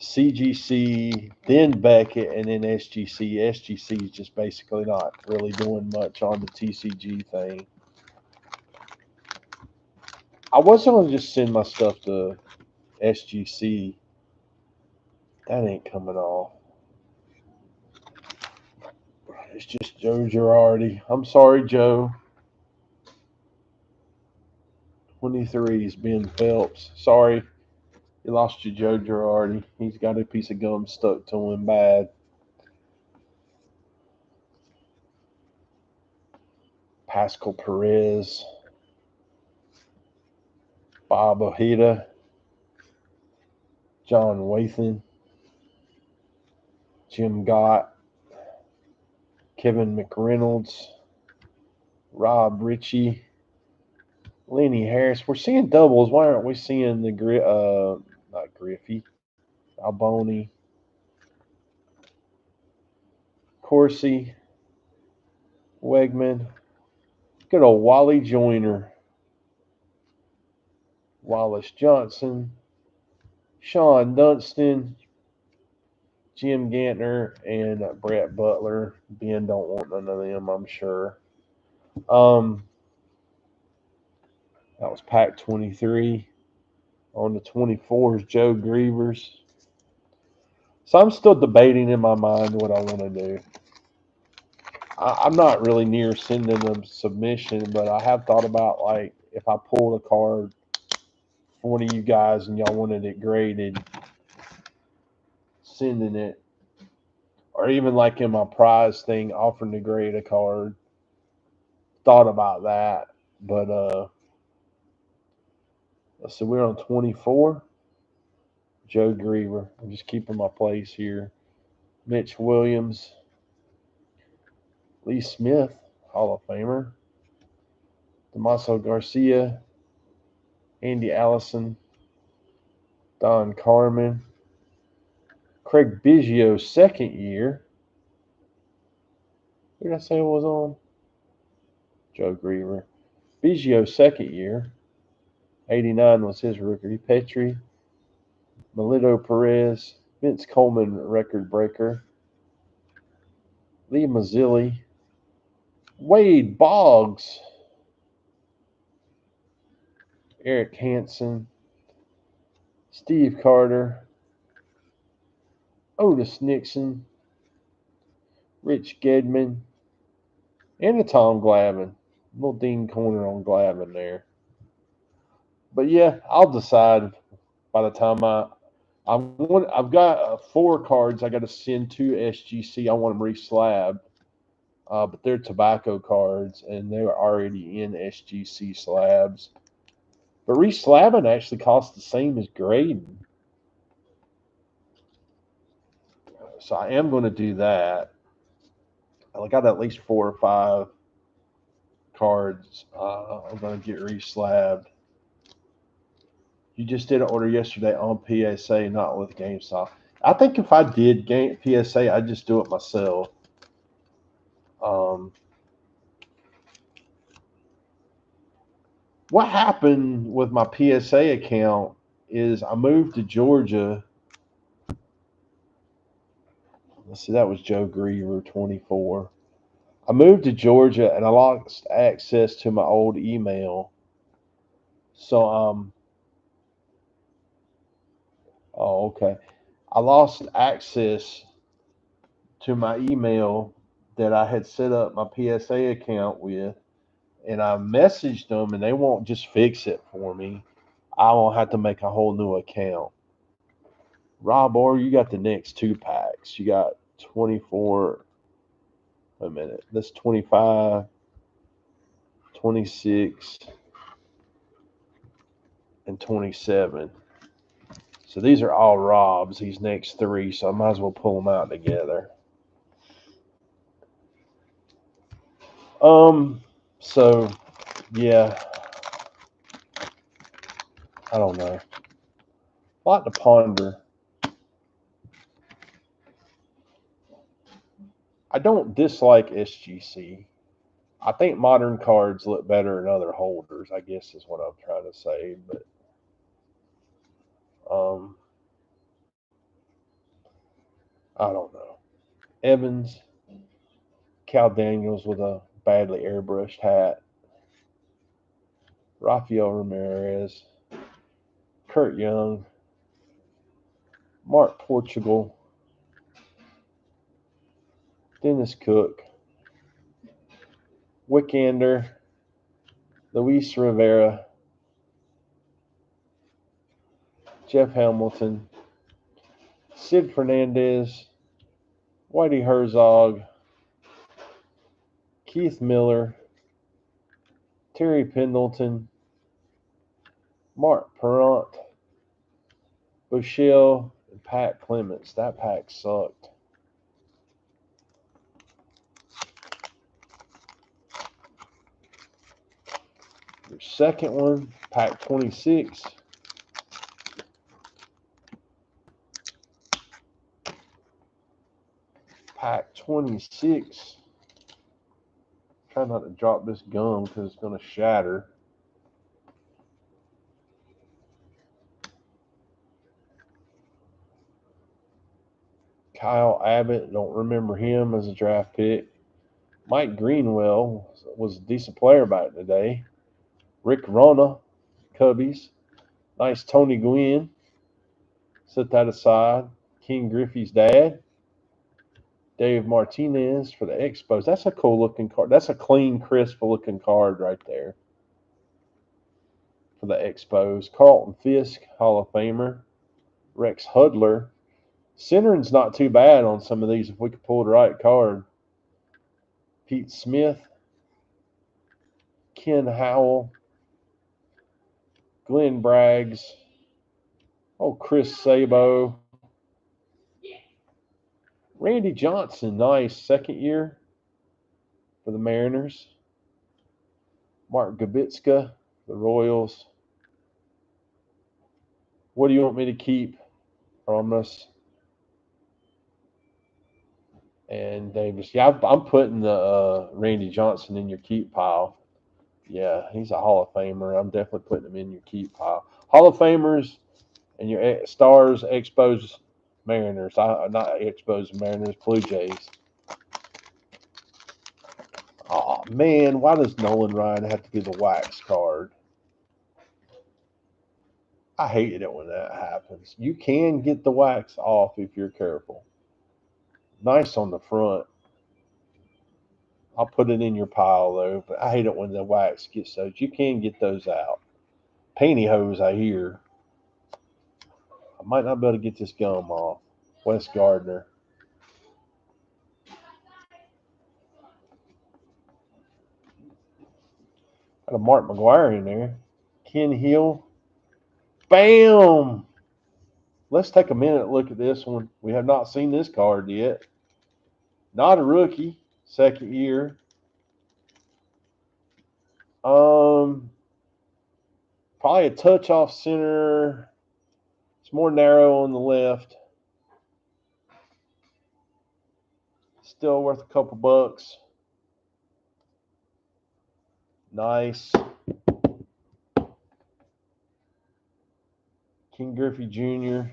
CGC, then Beckett, and then SGC. SGC is just basically not really doing much on the TCG thing. I was going to just send my stuff to SGC. That ain't coming off. It's just Joe Girardi. I'm sorry, Joe. 23 is Ben Phelps. Sorry. You lost your Joe Girardi. He's got a piece of gum stuck to him bad. Pascal Perez. Bob Ojeda. John Wathan. Jim Gott. Kevin McReynolds. Rob Ritchie. Lenny Harris. We're seeing doubles. Why aren't we seeing the not Griffey, Alboni, Corsi, Wegman, good old Wally Joyner, Wallace Johnson, Sean Dunston, Jim Gantner, and Brett Butler. Ben don't want none of them, I'm sure. That was Pack 23. On the 24 is Joe Grievers. So I'm still debating in my mind what I want to do. I'm not really near sending a submission, but I have thought about, like, if I pulled a card for one of you guys and y'all wanted it graded, sending it, or even like in my prize thing, offering to grade a card. Thought about that, but let's see, we're on 24. Joe Griever. I'm just keeping my place here. Mitch Williams, Lee Smith, Hall of Famer, Damaso Garcia, Andy Allison, Don Carmen, Craig Biggio, second year. Who did I say it was on? Joe Griever. Biggio, second year. 89 was his rookie. Petrie, Melito Perez, Vince Coleman, record breaker. Lee Mazzilli, Wade Boggs, Eric Hansen, Steve Carter, Otis Nixon, Rich Gedman, and a Tom Glavine. Little Dean Corner on Glavine there. But yeah, I'll decide by the time I've got 4 cards I got to send to SGC. I want them re-slabbed, but they're tobacco cards and they're already in SGC slabs. But re-slabbing actually costs the same as grading. So I am going to do that. I got at least 4 or 5 cards. I'm going to get re-slabbed. You just did an order yesterday on PSA, not with GameStop. I think if I did PSA, I'd just do it myself. What happened with my PSA account is I moved to Georgia. Let's see, that was Joe Griever, 24. I moved to Georgia and I lost access to my old email. So, oh, okay. I lost access to my email that I had set up my PSA account with, and I messaged them, and they won't just fix it for me. I will have to make a whole new account. Rob Orr, you got the next 2 packs. You got 24. Wait a minute. That's 25, 26, and 27. So these are all Rob's, these next 3, so I might as well pull them out together. So yeah, I don't know. A lot to ponder. I don't dislike SGC. I think modern cards look better in other holders, I guess is what I'm trying to say. But I don't know. Evans, Cal Daniels with a badly airbrushed hat, Rafael Ramirez, Kurt Young, Mark Portugal, Dennis Cook, Wickander, Luis Rivera, Jeff Hamilton, Sid Fernandez, Whitey Herzog, Keith Miller, Terry Pendleton, Mark Perrant, Bushell, and Pat Clements. That pack sucked. Your second one, pack 26. Pack 26. Try not to drop this gum because it's going to shatter. Kyle Abbott, don't remember him as a draft pick. Mike Greenwell was a decent player back in the day. Rick Rona, Cubbies. Nice Tony Gwynn. Set that aside. King Griffey's dad. Dave Martinez for the Expos. That's a cool looking card. That's a clean, crisp looking card right there for the Expos. Carlton Fisk, Hall of Famer. Rex Hudler. Centering's not too bad on some of these if we could pull the right card. Pete Smith, Ken Howell, Glenn Braggs, Chris Sabo, Randy Johnson, nice second year for the Mariners. Mark Gabitska, the Royals. What do you want me to keep from us? And Davis. Yeah, I'm putting the Randy Johnson in your keep pile. Yeah, he's a Hall of Famer. I'm definitely putting him in your keep pile. Hall of Famers and your Stars, Expos, Mariners. Not Expos, Mariners, Blue Jays. Oh, man, why does Nolan Ryan have to be the wax card? I hate it when that happens. You can get the wax off if you're careful. Nice on the front. I'll put it in your pile, though, but I hate it when the wax gets those. You can get those out. Pantyhose, I hear. I might not be able to get this gum off. Wes Gardner. Got a Mark McGwire in there. Ken Hill. Bam! Let's take a minute and look at this one. We have not seen this card yet. Not a rookie. Second year. Probably a touch off center. It's more narrow on the left. Still worth a couple bucks. Nice. King Griffey Jr.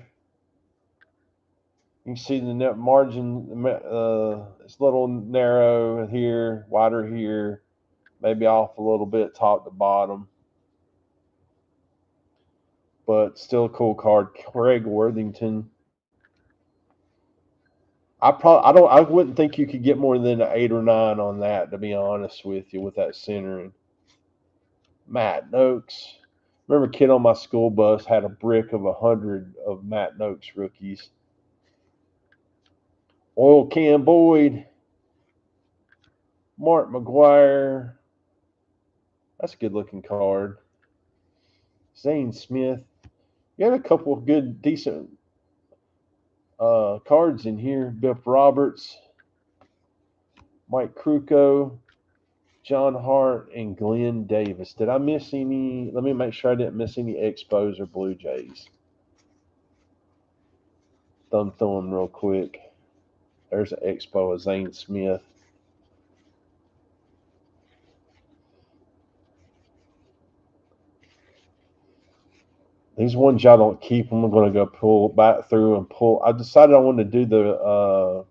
You can see the net margin. It's a little narrow here, wider here, maybe off a little bit top to bottom. But still a cool card. Craig Worthington. I wouldn't think you could get more than an 8 or 9 on that, to be honest with you, with that centering. Matt Noakes. Remember, a kid on my school bus had a brick of 100 of Matt Noakes rookies. Oil Can Boyd. Mark McGwire. That's a good looking card. Zane Smith. You had a couple of good, decent cards in here. Biff Roberts, Mike Krukow, John Hart, and Glenn Davis. Did I miss any? Let me make sure I didn't miss any Expos or Blue Jays. Thumb through them real quick. There's an Expo of Zane Smith. These ones y'all don't keep them. I'm going to go pull back through and pull. I decided I wanted to do the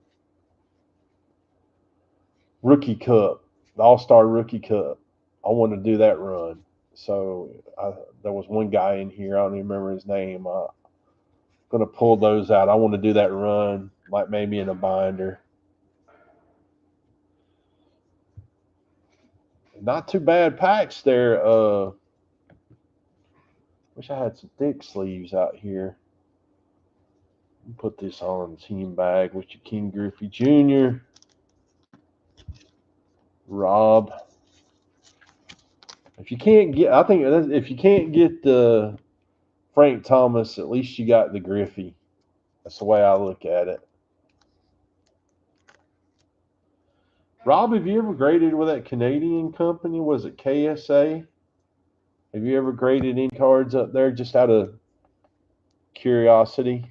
Rookie Cup, the All-Star Rookie Cup. I wanted to do that run. So there was one guy in here. I don't even remember his name. I'm going to pull those out. I want to do that run, like maybe in a binder. Not too bad packs there. Wish I had some thick sleeves out here. Put this on the team bag with your King Griffey Jr., Rob. If you can't get, I think if you can't get the Frank Thomas, at least you got the Griffey. That's the way I look at it. Rob, have you ever graded with that Canadian company? Was it KSA? Have you ever graded any cards up there just out of curiosity?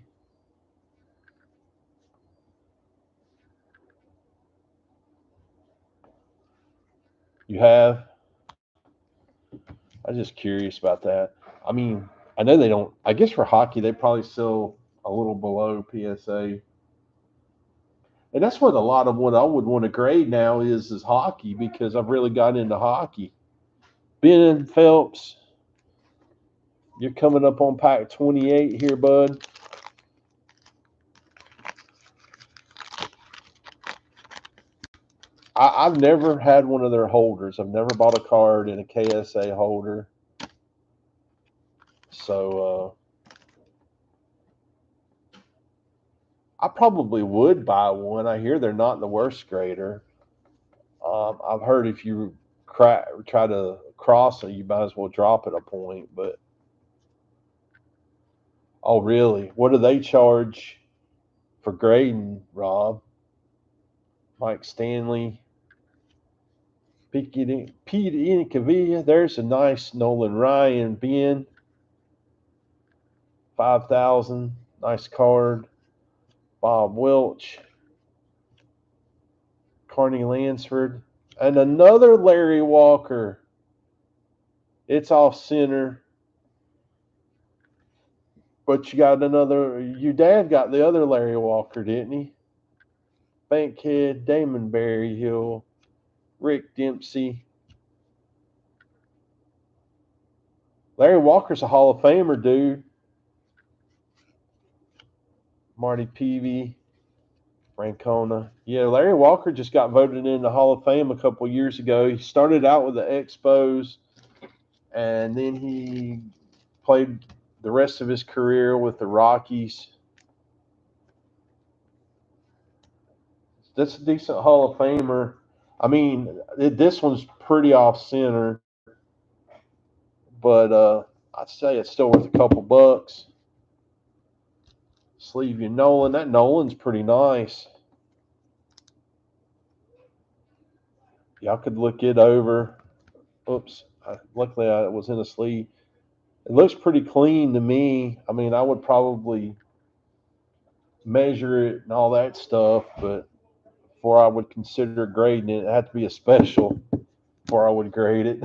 You have? I'm just curious about that. I mean, I know they don't. I guess for hockey, they probably still a little below PSA, and that's what a lot of what I would want to grade now is hockey because I've really gotten into hockey. Ben Phelps, you're coming up on pack 28 here, bud. I've never had one of their holders. I've never bought a card in a KSA holder. So I probably would buy one. I hear they're not the worst grader. I've heard if you try to cross it, you might as well drop it a point. But oh, really? What do they charge for grading, Rob? Mike Stanley, Pete Incavilla. There's a nice Nolan Ryan Ben. 5,000. Nice card. Bob Welch. Carney Lansford. And another Larry Walker. It's off center. But you got another. Your dad got the other Larry Walker, didn't he? Bankhead, Damon Berryhill, Rick Dempsey. Larry Walker's a Hall of Famer, dude. Marty Peavy, Francona. Yeah, Larry Walker just got voted in the Hall of Fame a couple years ago. He started out with the Expos, and then he played the rest of his career with the Rockies. That's a decent Hall of Famer. I mean, this one's pretty off center, but I'd say it's still worth a couple bucks. Sleeve your Nolan. That Nolan's pretty nice. Y'all could look it over. Oops. Luckily, I was in a sleeve. It looks pretty clean to me. I mean, I would probably measure it and all that stuff, but before I would consider grading it, it had to be a special before I would grade it.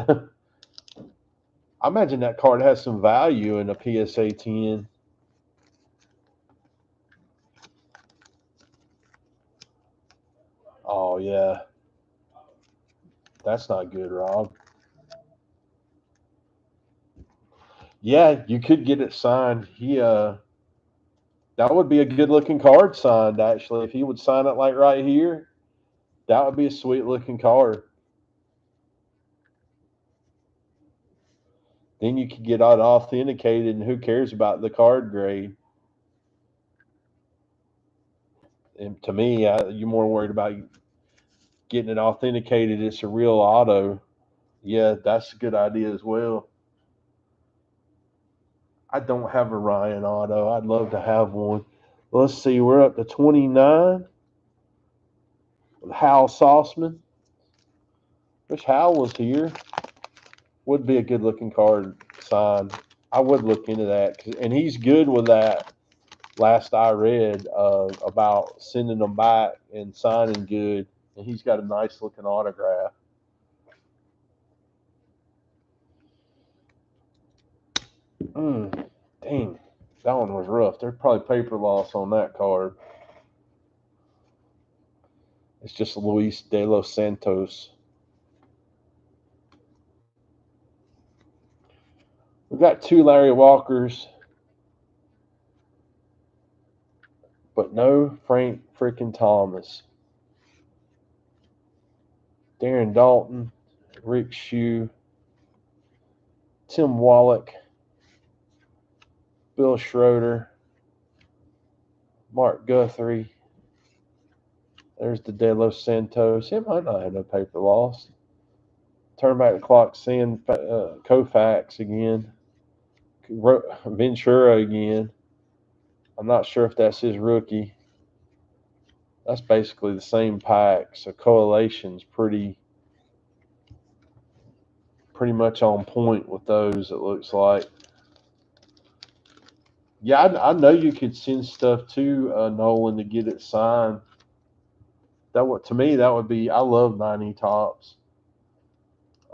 I imagine that card has some value in a PSA 10. Oh, yeah. That's not good, Rob. Yeah, you could get it signed. That would be a good looking card signed, actually. If he would sign it like right here, that would be a sweet looking card. Then you could get it authenticated, and who cares about the card grade? And to me, you're more worried about getting it authenticated. It's a real auto. Yeah, that's a good idea as well. I don't have a Ryan auto. I'd love to have one. Let's see, we're up to 29 with Hal Sauceman. Wish Hal was here. Would be a good looking card signed. I would look into that. And he's good with that. Last I read about sending them back and signing good. And he's got a nice looking autograph. Dang, that one was rough. There's probably paper loss on that card. It's just Luis de los Santos. We've got two Larry Walkers, but no Frank freaking Thomas. Darren Dalton, Rick Shue, Tim Wallach, Phil Schroeder, Mark Guthrie. There's the De Los Santos. He might not have no paper loss. Turn back the clock, seeing Koufax again. Ventura again. I'm not sure if that's his rookie. That's basically the same pack. So correlation's pretty much on point with those, it looks like. Yeah, I know you could send stuff to Nolan to get it signed. To me, that would be. I love 90 tops.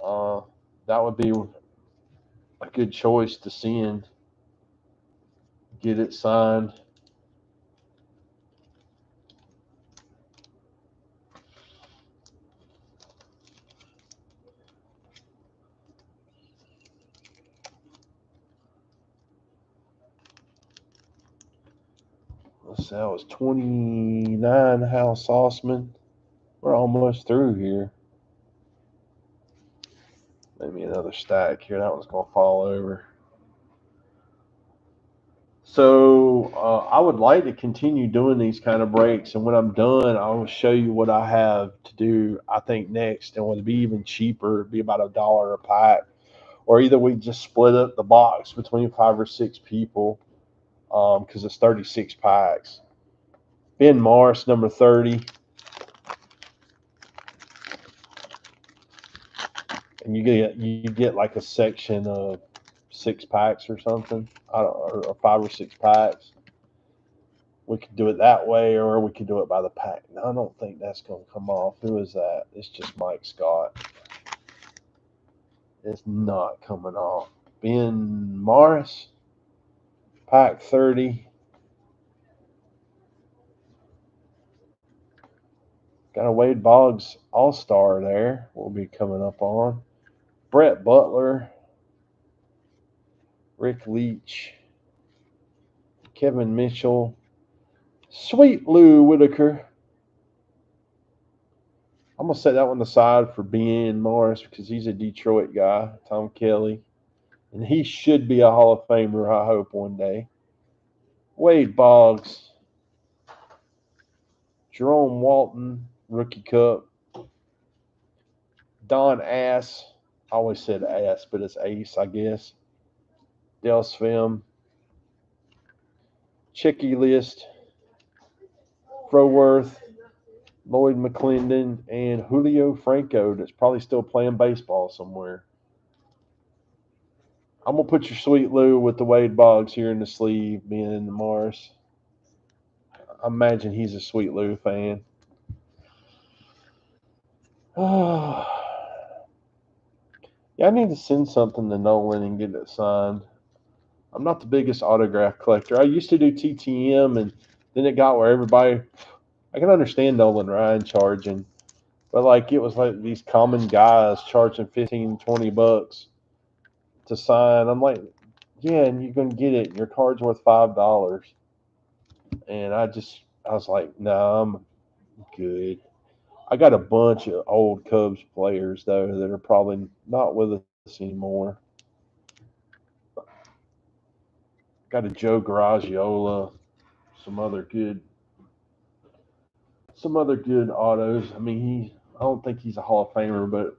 That would be a good choice to send. Get it signed. Let's see, that was 29 House Osman. We're almost through here. Maybe another stack here. That one's going to fall over. So I would like to continue doing these kind of breaks, and when I'm done, I will show you what I have to do. I think next, and would be even cheaper. It'd be about $1 a pack, or either we just split up the box between 5 or 6 people, because it's 36 packs. Ben Morris, number 30, and you get like a section of 6 packs or something, or 5 or 6 packs. We could do it that way, or we could do it by the pack. No, I don't think that's going to come off. Who is that? It's just Mike Scott. It's not coming off. Ben Morris, pack 30. Got a Wade Boggs All-Star there. Will be coming up on. Brett Butler, Rick Leach, Kevin Mitchell, Sweet Lou Whitaker. I'm going to set that one aside for Ben Morris because he's a Detroit guy, Tom Kelly. And he should be a Hall of Famer, I hope, one day. Wade Boggs, Jerome Walton, Rookie Cup. Don Ass, I always said Ass, but it's Ace, I guess. Del Svim, Chicky List, Froworth, Lloyd McClendon, and Julio Franco that's probably still playing baseball somewhere. I'm going to put your Sweet Lou with the Wade Boggs here in the sleeve, being in the Mars. I imagine he's a Sweet Lou fan. Yeah, I need to send something to Nolan and get it signed. I'm not the biggest autograph collector. I used to do TTM, and then it got where everybody. I can understand Nolan Ryan charging, but like it was like these common guys charging $15-$20 to sign. I'm like, yeah, and you're gonna get it. Your card's worth $5, and I was like, no, I'm good. I got a bunch of old Cubs players though that are probably not with us anymore. Got a Joe Garagiola, some other good autos. I mean, I don't think he's a Hall of Famer, but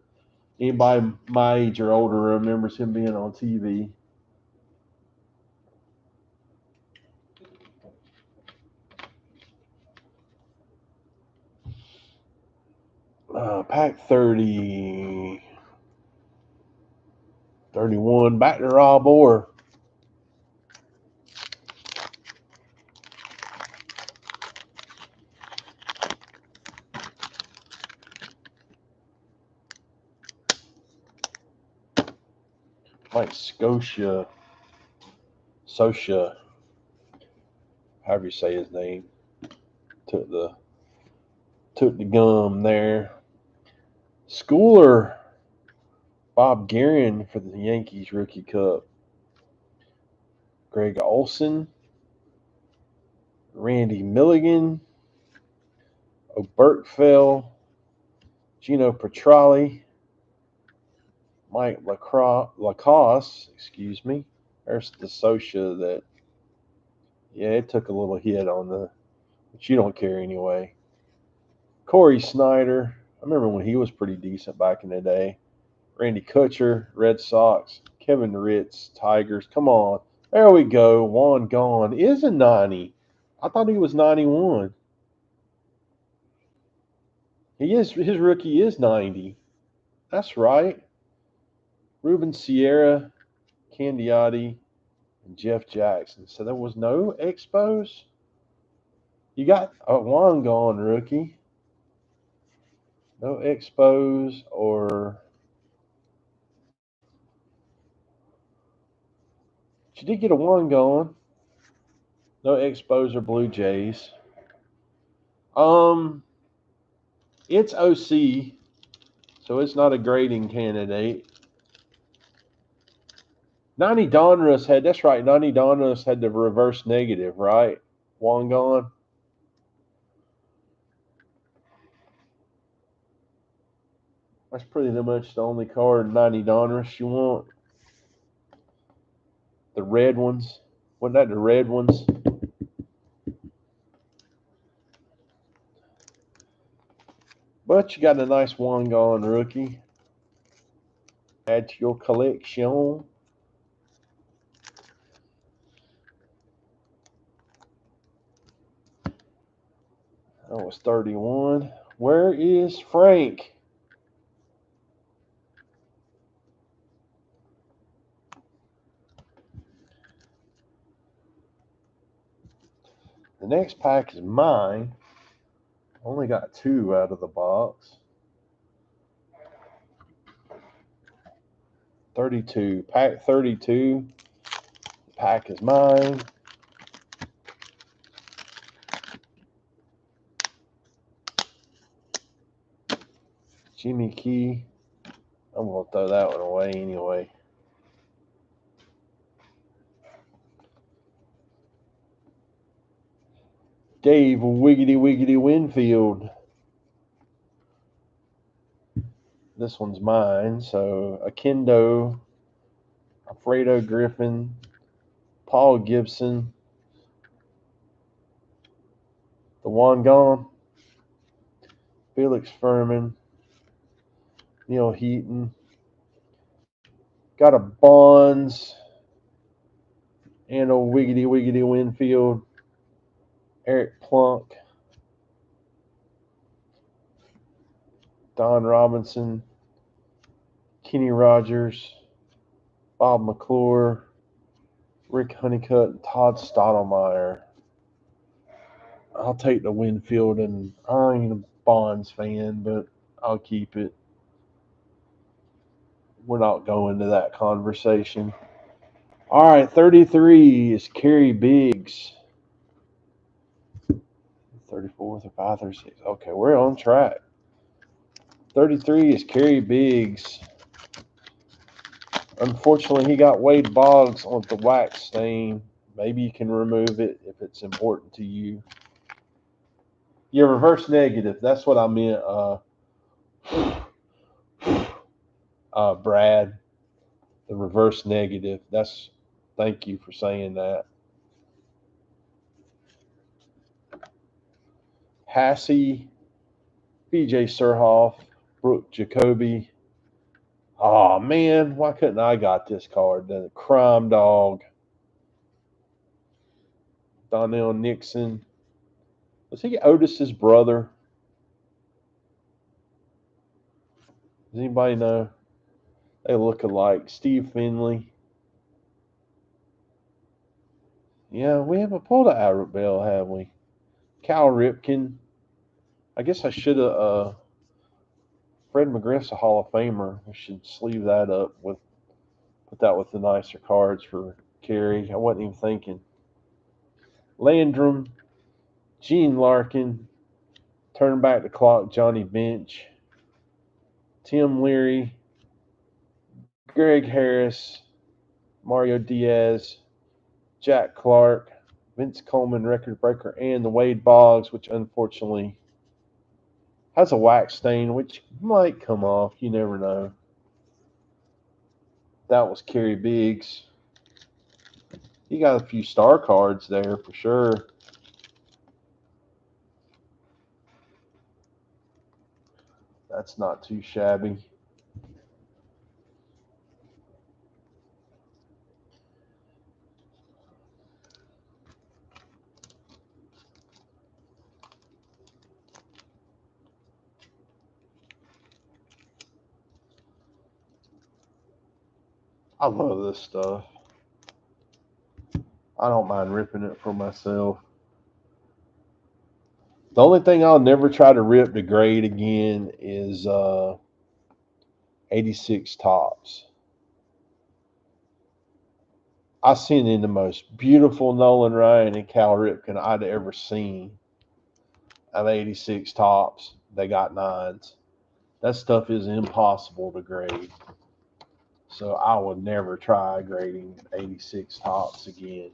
anybody my age or older remembers him being on TV. Pack 30, 31, back to Rob Orr. Like Scotia, however you say his name, took the gum there. Schooler, Bob Guerin for the Yankees Rookie Cup. Greg Olson, Randy Milligan, Oberkfell, Gino Petrali, Mike Lacoste, There's the Socia that Yeah, it took a little hit on the, but you don't care anyway. Corey Snyder. I remember when he was pretty decent back in the day. Randy Kutcher, Red Sox. Kevin Ritz, Tigers. Come on. There we go. Juan Gone is a 90. I thought he was 91. He is. His rookie is 90. That's right. Ruben Sierra, Candiotti, and Jeff Jackson. So there was no Expos. You got a Juan Gone rookie. No Expos or. But you did get a Juan Gone. No Expos or Blue Jays. Um, it's OC, so it's not a grading candidate. 90 Donruss had, that's right, 90 Donruss had the reverse negative, right? Juan Gone. That's pretty much the only card 90 Donruss you want. The red ones. Wasn't that the red ones? But you got a nice Juan Gone rookie. Add to your collection. That was 31. Where is Frank? The next pack is mine. Only got 2 out of the box. 32. Pack 32. The pack is mine. Jimmy Key. I'm going to throw that one away anyway. Dave Wiggity Winfield. This one's mine. So Akendo, Alfredo Griffin, Paul Gibson, the Juan Gone, Felix Furman, Neil Heaton. Got a Bonds and a Wiggity Winfield, Eric Plunk, Don Robinson, Kenny Rogers, Bob McClure, Rick Honeycutt, and Todd Stottlemyre. I'll take the Winfield, and I ain't a Bonds fan, but I'll keep it. We're not going to that conversation. All right, 33 is Kerry Biggs. 34th or 5th or 6th. Okay, we're on track. 33 is Kerry Biggs. Unfortunately, he got Wade Boggs on the wax stain. Maybe you can remove it if it's important to you. Yeah, reverse negative. That's what I meant, Brad. The reverse negative. Thank you for saying that. Hassey, BJ Surhoff, Brooke Jacoby. Oh man, why couldn't I got this card? The Crime Dog. Donnell Nixon. Was he Otis's brother? Does anybody know? They look alike. Steve Finley. Yeah, we haven't pulled an Albert Bell, have we? Cal Ripken. I guess I should have. Fred McGriff's a Hall of Famer. We should sleeve that up put that with the nicer cards for Kerry. I wasn't even thinking. Landrum, Gene Larkin, Turn Back the Clock, Johnny Bench, Tim Leary, Greg Harris, Mario Diaz, Jack Clark, Vince Coleman, record breaker, and the Wade Boggs, which unfortunately has a wax stain, which might come off. You never know. That was Kerry Biggs. He got a few star cards there for sure. That's not too shabby. I love this stuff. I don't mind ripping it for myself. The only thing I'll never try to rip to grade again is 86 Topps. I seen in the most beautiful Nolan Ryan and Cal Ripken I'd ever seen of 86 Topps. They got nines. That stuff is impossible to grade. So I would never try grading 86 Topps again.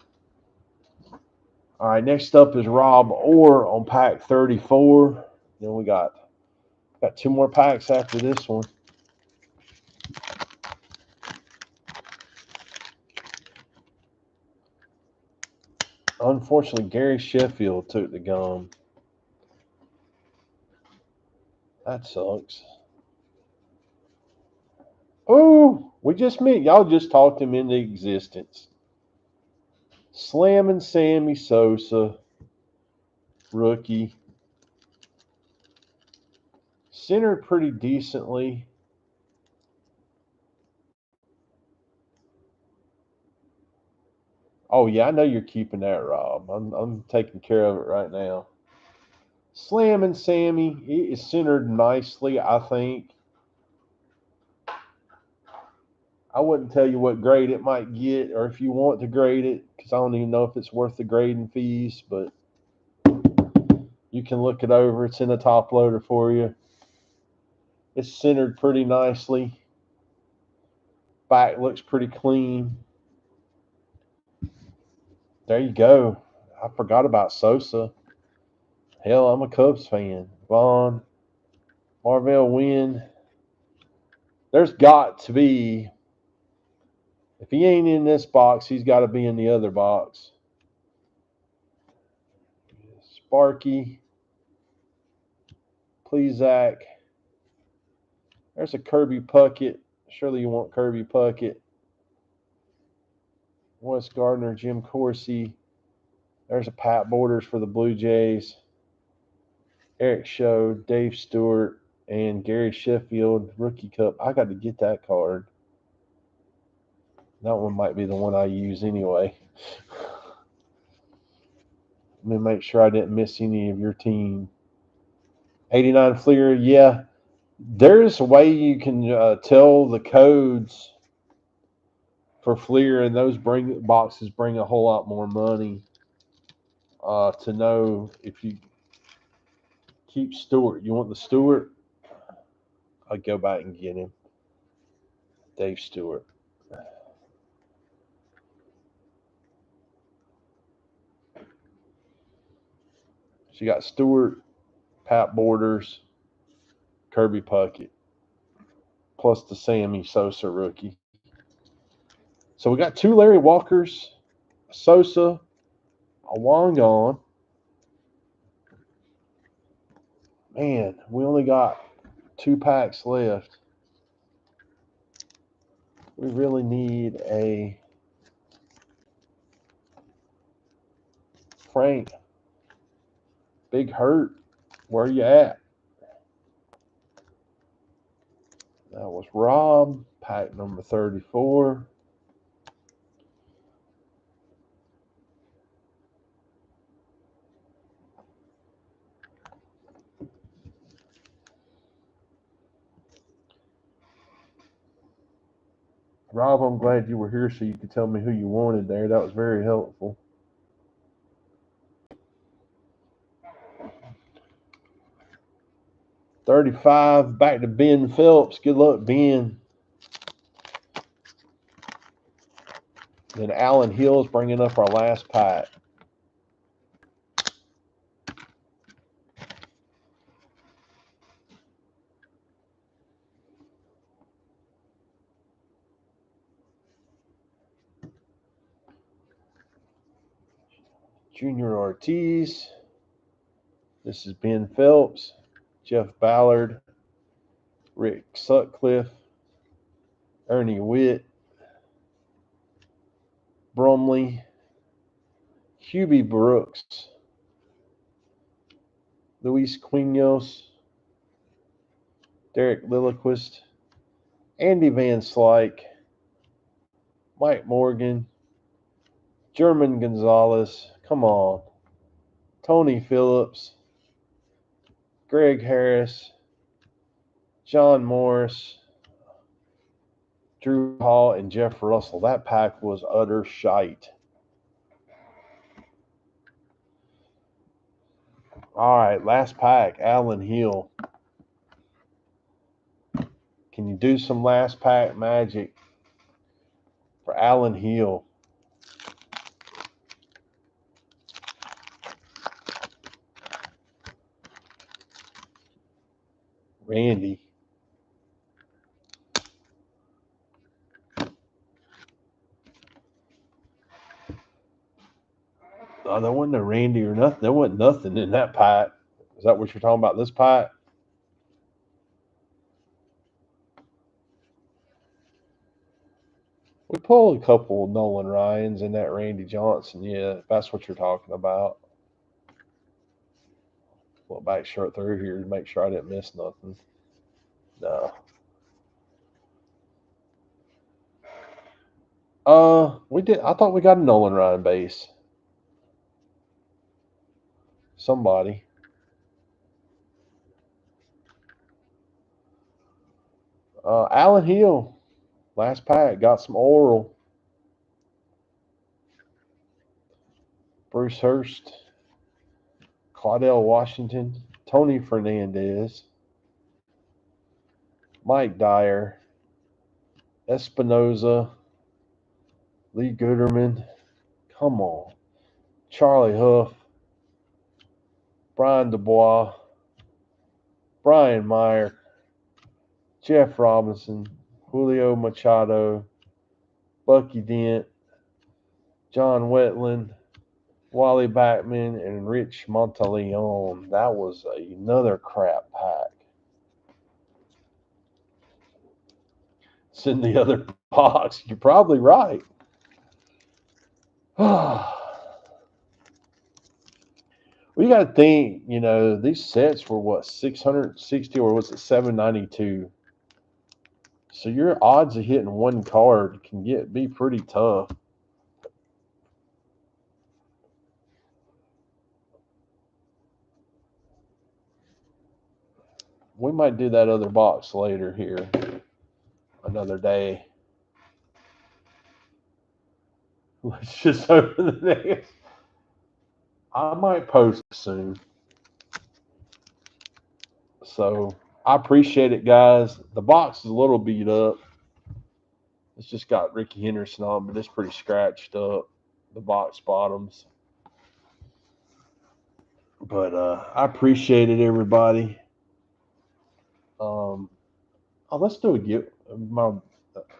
All right, next up is Rob Orr on pack 34. Then we got two more packs after this one. Unfortunately, Gary Sheffield took the gum. That sucks. Oh, we just met. Y'all just talked him into existence. Slamming Sammy Sosa, rookie. Centered pretty decently. Oh yeah, I know you're keeping that, Rob. I'm taking care of it right now. Slamming Sammy, it is centered nicely, I think. I wouldn't tell you what grade it might get, or if you want to grade it, because I don't even know if it's worth the grading fees, but you can look it over. It's in the top loader for you. It's centered pretty nicely. Back looks pretty clean. There you go. I forgot about Sosa. Hell, I'm a Cubs fan. Vaughn, Marvell Wynn. There's got to be, if he ain't in this box, he's got to be in the other box. Sparky, Plesac. There's a Kirby Puckett. Surely you want Kirby Puckett. Wes Gardner, Jim Corsi. There's a Pat Borders for the Blue Jays. Eric Show, Dave Stewart, and Gary Sheffield, Rookie Cup. I got to get that card. That one might be the one I use anyway. Let me make sure I didn't miss any of your team. 89 Fleer, yeah. There's a way you can tell the codes for Fleer, and those boxes bring a whole lot more money to know if you keep Stewart. You want the Stewart? I'll go back and get him. Dave Stewart. So you got Stewart, Pat Borders, Kirby Puckett, plus the Sammy Sosa rookie. So we got two Larry Walkers, Sosa, a Wangon. Man, we only got 2 packs left. We really need a Frank. Big Hurt. Where you at? That was Rob, pack number 34. Rob, I'm glad you were here so you could tell me who you wanted there. That was very helpful. $35, back to Ben Phelps. Good luck, Ben. Then Alan Hill's bringing up our last pack. Junior Ortiz. This is Ben Phelps, Jeff Ballard, Rick Sutcliffe, Ernie Witt, Brumley, Hubie Brooks, Luis Quinones, Derek Lilliquist, Andy Van Slyke, Mike Morgan, German Gonzalez, come on, Tony Phillips, Greg Harris, John Morris, Drew Hall, and Jeff Russell. That pack was utter shite. All right, last pack, Alan Hill. Can you do some last pack magic for Alan Hill? Randy. Oh, there wasn't a Randy or nothing. There wasn't nothing in that pack. Is that what you're talking about, this pack? We pulled a couple of Nolan Ryans and that Randy Johnson. Yeah, if that's what you're talking about. Look back short through here to make sure I didn't miss nothing. No. We did. I thought we got a Nolan Ryan base. Somebody. Alan Hill, last pack, got some oral. Bruce Hurst, Claudell Washington, Tony Fernandez, Mike Dyer, Espinoza, Lee Gooderman, come on, Charlie Huff, Brian Dubois, Brian Meyer, Jeff Robinson, Julio Machado, Bucky Dent, John Wetland, Wally Backman, and Rich Monteleone. That was another crap pack. It's in the other box. You're probably right. We got to think, these sets were what, 660 or was it 792? So your odds of hitting one card can be pretty tough. We might do that other box later here, another day. Let's just open the next. I might post soon. So I appreciate it, guys. The box is a little beat up. It's just got Ricky Henderson on, but it's pretty scratched up, the box bottoms. But I appreciate it, everybody. Let's do a give.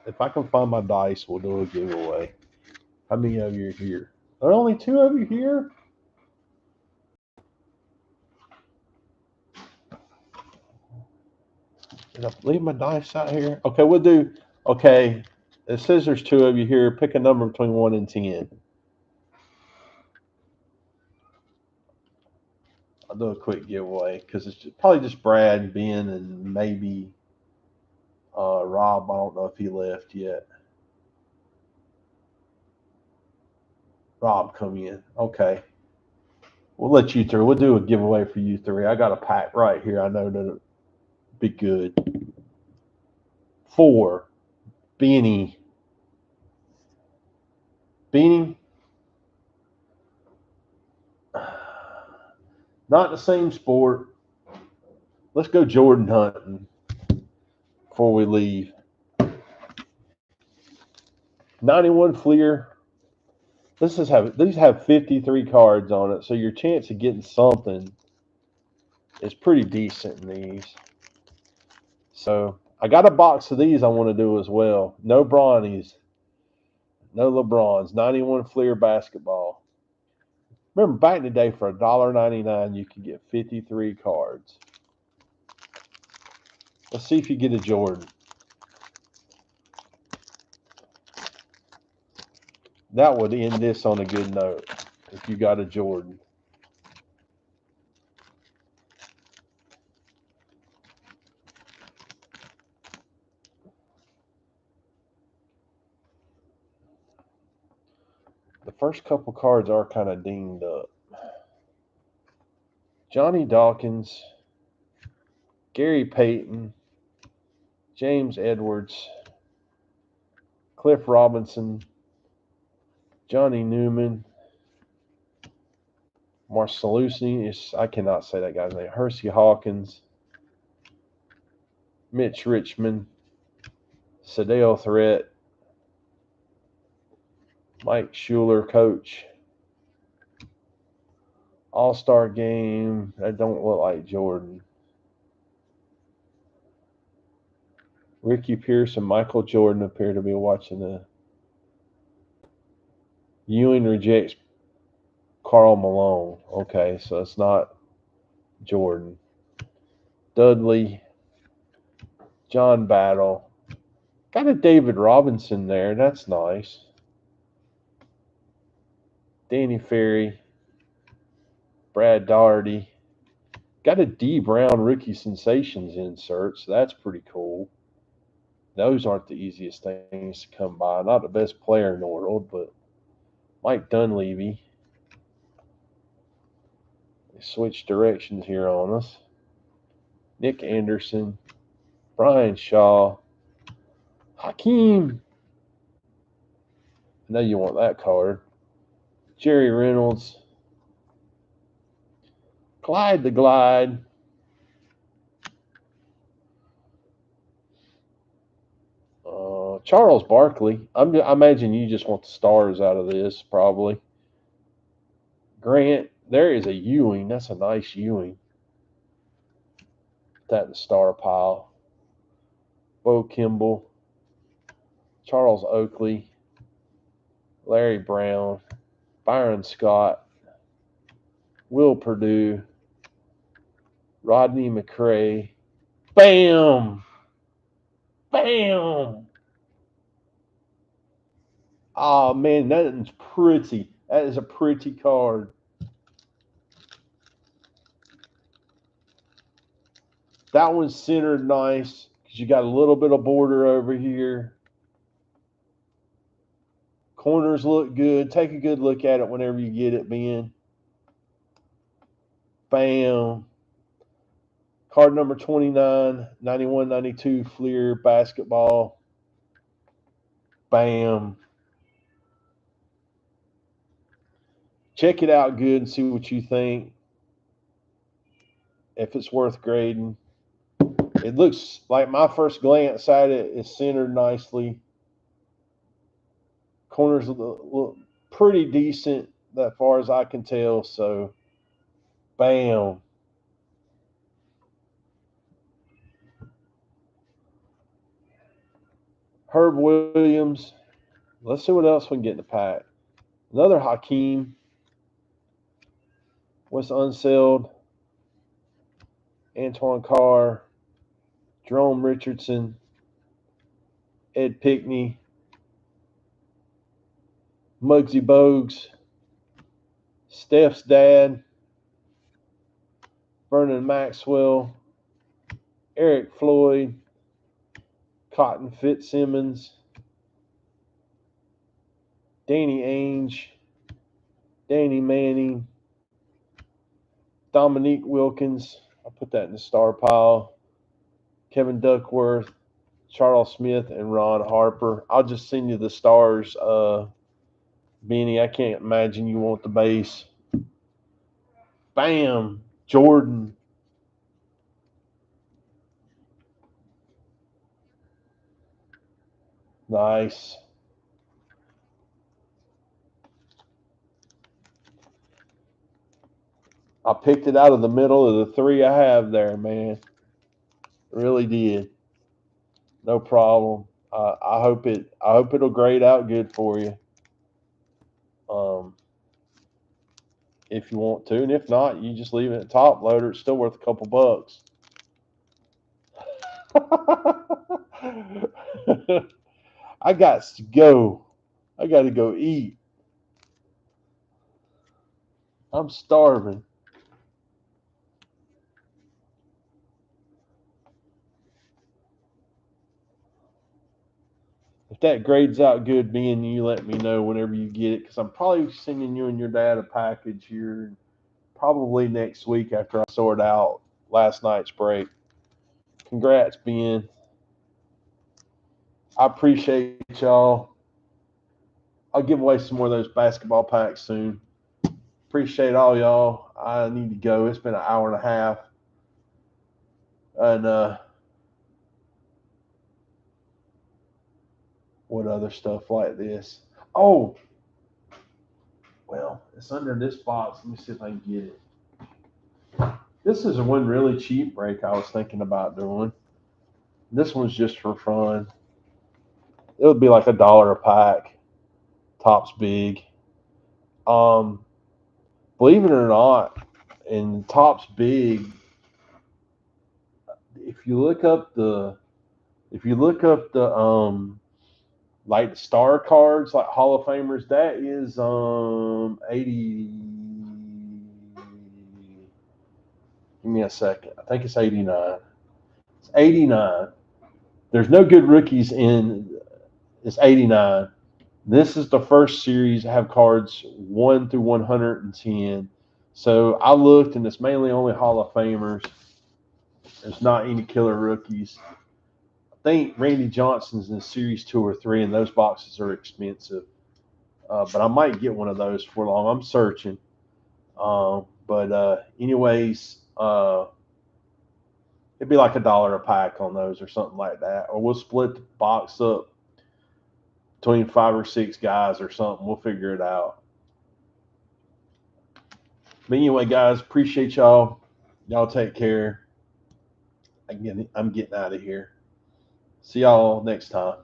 If I can find my dice, we'll do a giveaway. How many of you are here? Are there only 2 of you here? Did I leave my dice out here? Okay, we'll do. Okay, it says there's 2 of you here. Pick a number between 1 and 10. I'll do a quick giveaway because it's probably just Brad, Ben, and maybe Rob. I don't know if he left yet. Rob, come in. Okay. We'll let you through. We'll do a giveaway for you 3. I got a pack right here. I know that'll be good. 4. Beanie. Beanie. Not the same sport. Let's go Jordan hunting before we leave. 91 Fleer. These have 53 cards on it, so your chance of getting something is pretty decent in these. So I got a box of these I want to do as well. No Bronnies, no LeBrons. 91 Fleer basketball. Remember back in the day, for $1.99, you could get 53 cards. Let's see if you get a Jordan. That would end this on a good note if you got a Jordan. The first couple cards are kind of dinged up. Johnny Dawkins, Gary Payton, James Edwards, Cliff Robinson, Johnny Newman, Marcelucci, I cannot say that guy's name, Hersey Hawkins, Mitch Richmond, Sadale Threat, Mike Schuler, coach. All-Star Game, that don't look like Jordan. Ricky Pierce and Michael Jordan appear to be watching the. Ewing rejects Karl Malone. Okay, so it's not Jordan. Dudley, John Battle. Got a David Robinson there. That's nice. Danny Ferry, Brad Daugherty. Got a D Brown Rookie Sensations insert, so that's pretty cool. Those aren't the easiest things to come by. Not the best player in the world, but Mike Dunleavy. They switched directions here on us. Nick Anderson, Brian Shaw, Hakeem. I know you want that card. Jerry Reynolds, Clyde the Glide, Charles Barkley. I imagine you just want the stars out of this, probably. Grant, there is a Ewing. That's a nice Ewing. Put that in the star pile. Bo Kimball, Charles Oakley, Larry Brown, Byron Scott, Will Perdue, Rodney McRae. Bam! Bam! Oh, man, that is pretty. That is a pretty card. That one's centered nice because you got a little bit of border over here. Corners look good. Take a good look at it whenever you get it, Ben. Bam. Card number 29, 91-92 Fleer basketball. Bam. Check it out good and see what you think. If it's worth grading. It looks like my first glance at it is centered nicely. Corners look pretty decent that far as I can tell. So, bam. Herb Williams. Let's see what else we can get in the pack. Another Hakeem. What's unsealed? Antoine Carr. Jerome Richardson. Ed Pickney. Muggsy Bogues. Steph's dad. Vernon Maxwell. Eric Floyd. Cotton Fitzsimmons. Danny Ainge. Danny Manning. Dominique Wilkins. I'll put that in the star pile. Kevin Duckworth. Charles Smith and Ron Harper. I'll just send you the stars, Benny. I can't imagine you want the base. Bam. Jordan. Nice. I picked it out of the middle of the three I have there, man. Really did. No problem. I hope it'll grade out good for you. if you want to. And if not, you just leave it at top loader. It's still worth a couple bucks. I got to go. I got to go eat. I'm starving. If that grades out good, me and you let me know whenever you get it, because I'm probably sending you and your dad a package here probably next week after I sort out last night's break. Congrats, Ben. I appreciate y'all. I'll give away some more of those basketball packs soon. Appreciate all y'all. I need to go. It's been an hour and a half. And what other stuff like this? Oh, well, it's under this box. Let me see if I can get it. This is one really cheap break I was thinking about doing. This one's just for fun. It would be like $1 a pack. Topps big. Um, Believe it or not, in Topps big, if you look up the like the star cards, like Hall of Famers, that is 80. Give me a second. I think it's 89. It's 89. There's no good rookies in. It's 89. This is the first series to have cards 1 through 110. So I looked, and it's mainly only Hall of Famers. There's not any killer rookies. I think Randy Johnson's in series 2 or 3, and those boxes are expensive. But I might get one of those for long. I'm searching. Anyways, it'd be like $1 a pack on those or something like that. Or we'll split the box up between 5 or 6 guys or something. We'll figure it out. But anyway, guys, appreciate y'all. Y'all take care. I'm getting out of here. See y'all next time.